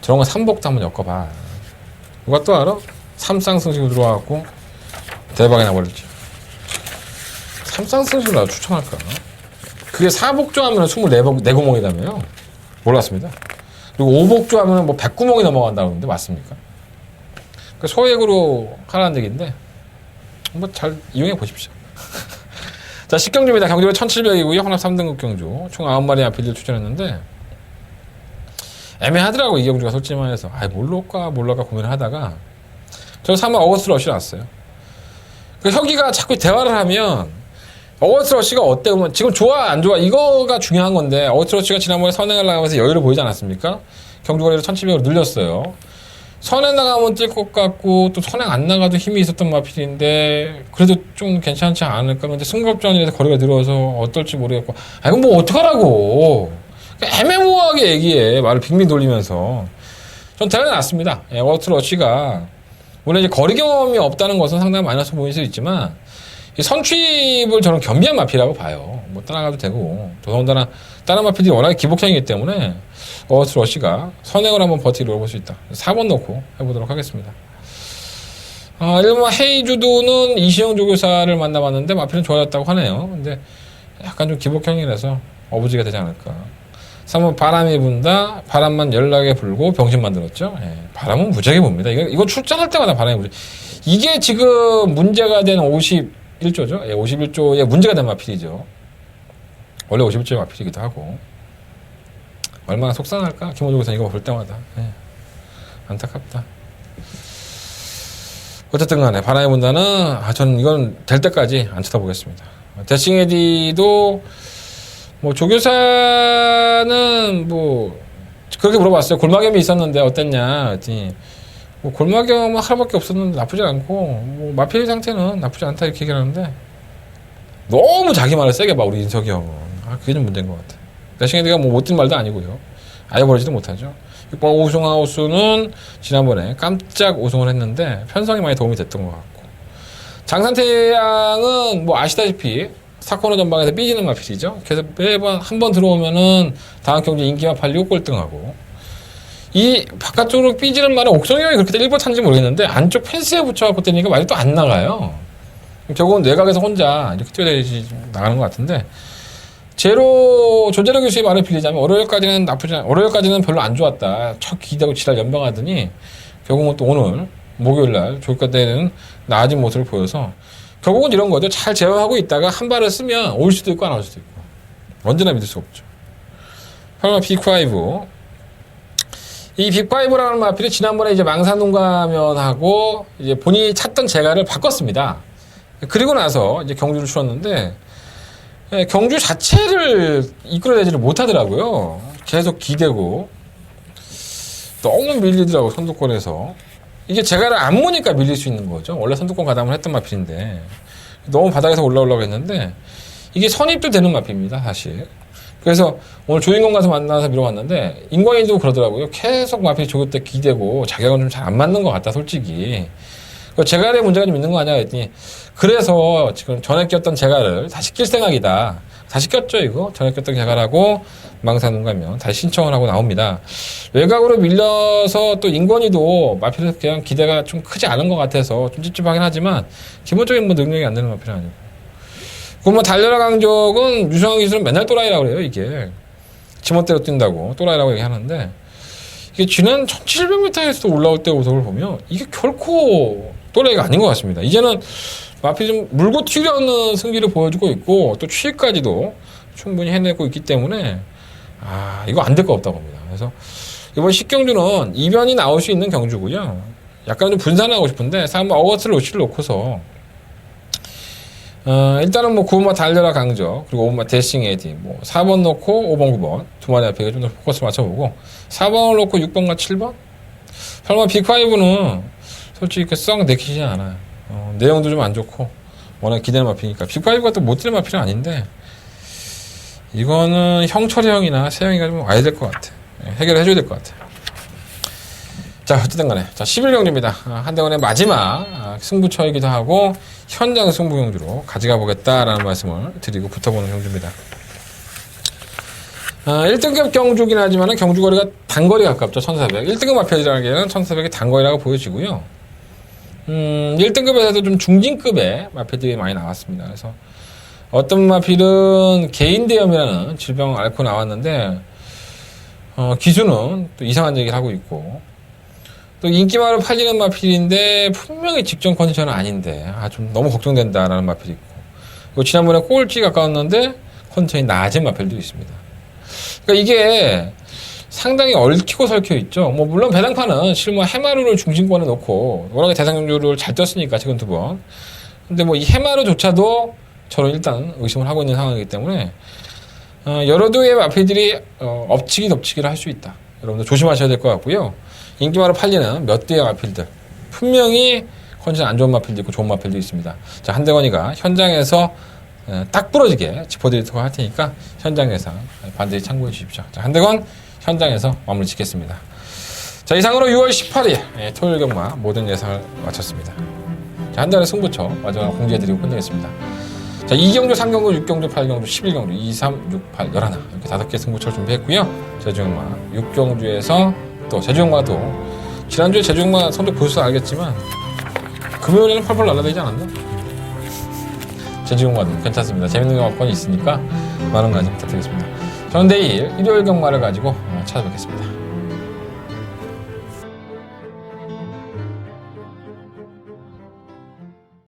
저런 거 3복도 한번 엮어봐. 누가 또 알아? 3쌍승식으로 들어와갖고 대박이 나버렸지. 3쌍승식을 나도 추천할까? 그게 4복조 하면 24구멍이라며요. 몰랐습니다. 그리고 5복조 하면 뭐 100구멍이 넘어간다고 하는데 맞습니까? 그 소액으로 하라는 얘기인데 뭐 잘 이용해 보십시오. 자, 10경주입니다. 경주가 1700이고요. 혼합 3등급 경주. 총 9마리 앞필을 추천했는데 애매하더라고. 이 경주가 솔직히 말해서 뭘 놓을까 고민을 하다가 저 3번 어거스트 러쉬 났어요. 그 혁이가 자꾸 대화를 하면 어거스트 러쉬가 어때? 보면 지금 좋아 안 좋아 이거가 중요한 건데 어거스트 러쉬가 지난번에 선행을 나가면서 여유를 보이지 않았습니까? 경주 거리를 1700으로 늘렸어요. 선행 나가면 뛸 것 같고 또 선행 안 나가도 힘이 있었던 마필인데 그래도 좀 괜찮지 않을까? 근데 승급전이라서 거리가 늘어서 어떨지 모르겠고 이건 뭐 어떡하라고 애매모호하게 얘기해. 말을 빙빙 돌리면서. 전 대단히 났습니다. 어거스트 러쉬가 물론 이제 거리 경험이 없다는 것은 상당히 마이너스 보일 수 있지만 이 선취입을 저는 겸비한 마필이라고 봐요. 뭐 따라가도 되고 더더군다나 다른 마필들이 워낙에 기복형이기 때문에 어거스트 러쉬가 선행을 한번 버티기 노려볼 수 있다. 4번 넣고 해보도록 하겠습니다. 1번 헤이주도는 이시영 조교사를 만나봤는데 마필은 좋아졌다고 하네요. 근데 약간 좀 기복형이라서 어부지가 되지 않을까. 3번 바람이 분다. 바람만 연락에 불고 병신 만들었죠. 바람은 무지하게 봅니다. 이거 출전할 때마다 바람이 부죠. 이게 지금 문제가 된 51조죠. 51조에 문제가 된 마필이죠. 원래 51조의 마필이기도 하고. 얼마나 속상할까? 김호중 교사 이거 볼 때마다. 안타깝다. 어쨌든 간에 바람이 분다는 저는 이건 될 때까지 안 쳐다보겠습니다. 대칭에디도 뭐 조교사는 뭐 그렇게 물어봤어요. 골마겸이 있었는데 어땠냐 했더니 뭐 골마겸은 하루밖에 없었는데 나쁘지 않고 뭐 마필 상태는 나쁘지 않다 이렇게 얘기를 하는데 너무 자기 말을 세게 봐 우리 인석이 형은. 그게 좀 문제인 것 같아. 대칭에디가 뭐 못뛴 말도 아니고요. 아예 버리지도 못하죠. 6번 오승하우스는 지난번에 깜짝 우승을 했는데 편성이 많이 도움이 됐던 것 같고 장산태양은 뭐 아시다시피 사코너 전방에서 삐지는 마필이죠. 그래서 매번 한 번 들어오면은 다음 경기 인기만 팔리고 꼴등하고 이 바깥쪽으로 삐지는 말은 옥성이 형이 그렇게 일본 탄지 모르겠는데 안쪽 펜스에 붙여갖고 뛰니까 말이 또 안 나가요. 결국은 외곽에서 혼자 이렇게 뛰어다니지 나가는 것 같은데 조제로 교수의 말을 빌리자면 월요일까지는 별로 안 좋았다. 첫 기대고 지랄 연병하더니 결국은 또 오늘 목요일날 조교과 때는 나아진 모습을 보여서 결국은 이런 거죠. 잘 제어하고 있다가 한 발을 쓰면 올 수도 있고 안 올 수도 있고 언제나 믿을 수 없죠. 8번 빅5 이 빅5라는 마필이 지난번에 이제 망산동가면하고 이제 본인이 찾던 재가를 바꿨습니다. 그리고 나서 이제 경주를 치렀는데 경주 자체를 이끌어내지를 못하더라고요. 계속 기대고 너무 밀리더라고 선두권에서. 이게 재가를 안 모니까 밀릴 수 있는 거죠. 원래 선두권 가담을 했던 마필인데 너무 바닥에서 올라오려고 했는데 이게 선입도 되는 마필입니다. 사실 그래서 오늘 조인권 가서 만나서 밀어봤는데 인권이도 그러더라고요. 계속 마필이 조교 때 기대고 자격은 좀 잘 안 맞는 것 같다 솔직히. 재갈의 문제가 좀 있는 거 아니야 그랬더니 그래서 지금 전에 꼈던 재갈을 다시 낄 생각이다. 다시 꼈죠 이거. 전에 꼈던 재갈하고 망사눈 가면 다시 신청을 하고 나옵니다. 외곽으로 밀려서 또 인권이도 마필에서 그냥 기대가 좀 크지 않은 것 같아서 좀 찝찝하긴 하지만 기본적인 뭐 능력이 안 되는 마필은 아니고. 그럼 뭐 달려라 강적은 유성환 기술은 맨날 또라이라고 그래요 이게. 지멋대로 뛴다고 또라이라고 얘기하는데 이게 지난 1700m에서 올라올 때 우석을 보면 이게 결코 또라이가 아닌 것 같습니다. 이제는 마필이 좀 물고 튀려는 승기를 보여주고 있고 또 추위까지도 충분히 해내고 있기 때문에 이거 안 될 거 없다고 봅니다. 그래서 이번 10경주는 이변이 나올 수 있는 경주고요. 약간 좀 분산하고 싶은데 한번 어거스를 로치를 놓고서 일단은 뭐 9번마 달려라 강적 그리고 5번마 대싱 에디 4번 놓고 5번 9번 두 마리 앞에 좀 더 포커스를 맞춰보고 4번을 놓고 6번과 7번 설마 빅5는 솔직히 썩 내키지 않아요. 내용도 좀 안 좋고 워낙 기대는 마피니까 빅5가 또 못 뛰는 마피는 아닌데 이거는 형철이 형이나 세영이가 좀 와야 될 것 같아. 해결해 줘야 될 것 같아. 자 어쨌든 간에 자 11경주입니다. 한대원의 마지막 승부처이기도 하고 현장 승부 경주로 가져가 보겠다라는 말씀을 드리고 붙어보는 경주입니다. 1등급 경주긴 하지만 경주거리가 단거리 가깝죠. 1400. 1등급 마필이라기에는 1400이 단거리라고 보여지고요. 1등급에서도 좀 중진급의 마필들이 많이 나왔습니다. 그래서 어떤 마필은 개인대염이라는 질병을 앓고 나왔는데 기수는 또 이상한 얘기를 하고 있고 또 인기마로 팔리는 마필인데 분명히 직전 컨디션은 아닌데 좀 너무 걱정된다라는 마필이 있고 그리고 지난번에 꼴찌 가까웠는데 컨디션이 낮은 마필도 있습니다. 그러니까 이게 상당히 얽히고 설켜 있죠. 뭐 물론 배당파는 실무 해마루를 중심권에 놓고 워낙에 대상경주를 잘 떴으니까 최근 2번. 근데 뭐 이 해마루조차도 저는 일단 의심을 하고 있는 상황이기 때문에 여러 도의 마필들이 엎치기 덮치기를 할 수 있다. 여러분들 조심하셔야 될 것 같고요. 인기마로 팔리는 몇 대의 마필들 분명히 컨디션 안 좋은 마필도 있고 좋은 마필도 있습니다. 자 한대건이가 현장에서 딱 부러지게 짚어드리도록 할 테니까 현장에서 반드시 참고해 주십시오. 자 한대건 현장에서 마무리 짓겠습니다. 자 이상으로 6월 18일 토요일 경마 모든 예상을 마쳤습니다. 자 한대건의 승부처 마지막으로 공지해드리고 끝내겠습니다. 자 2경주, 3경주, 6경주, 8경주, 11경주, 2, 3, 6, 8, 11 이렇게 5개 승부처를 준비했고요. 제주경마 6경주에서 또 제주경마도 지난주에 제주경마 성적 보셔서 알겠지만 금요일에는 펄펄 날아다니지 않았나? 제주경마도 괜찮습니다. 재밌는 경마권이 있으니까 많은 관심 부탁드리겠습니다. 저는 내일 일요일 경마를 가지고 찾아뵙겠습니다.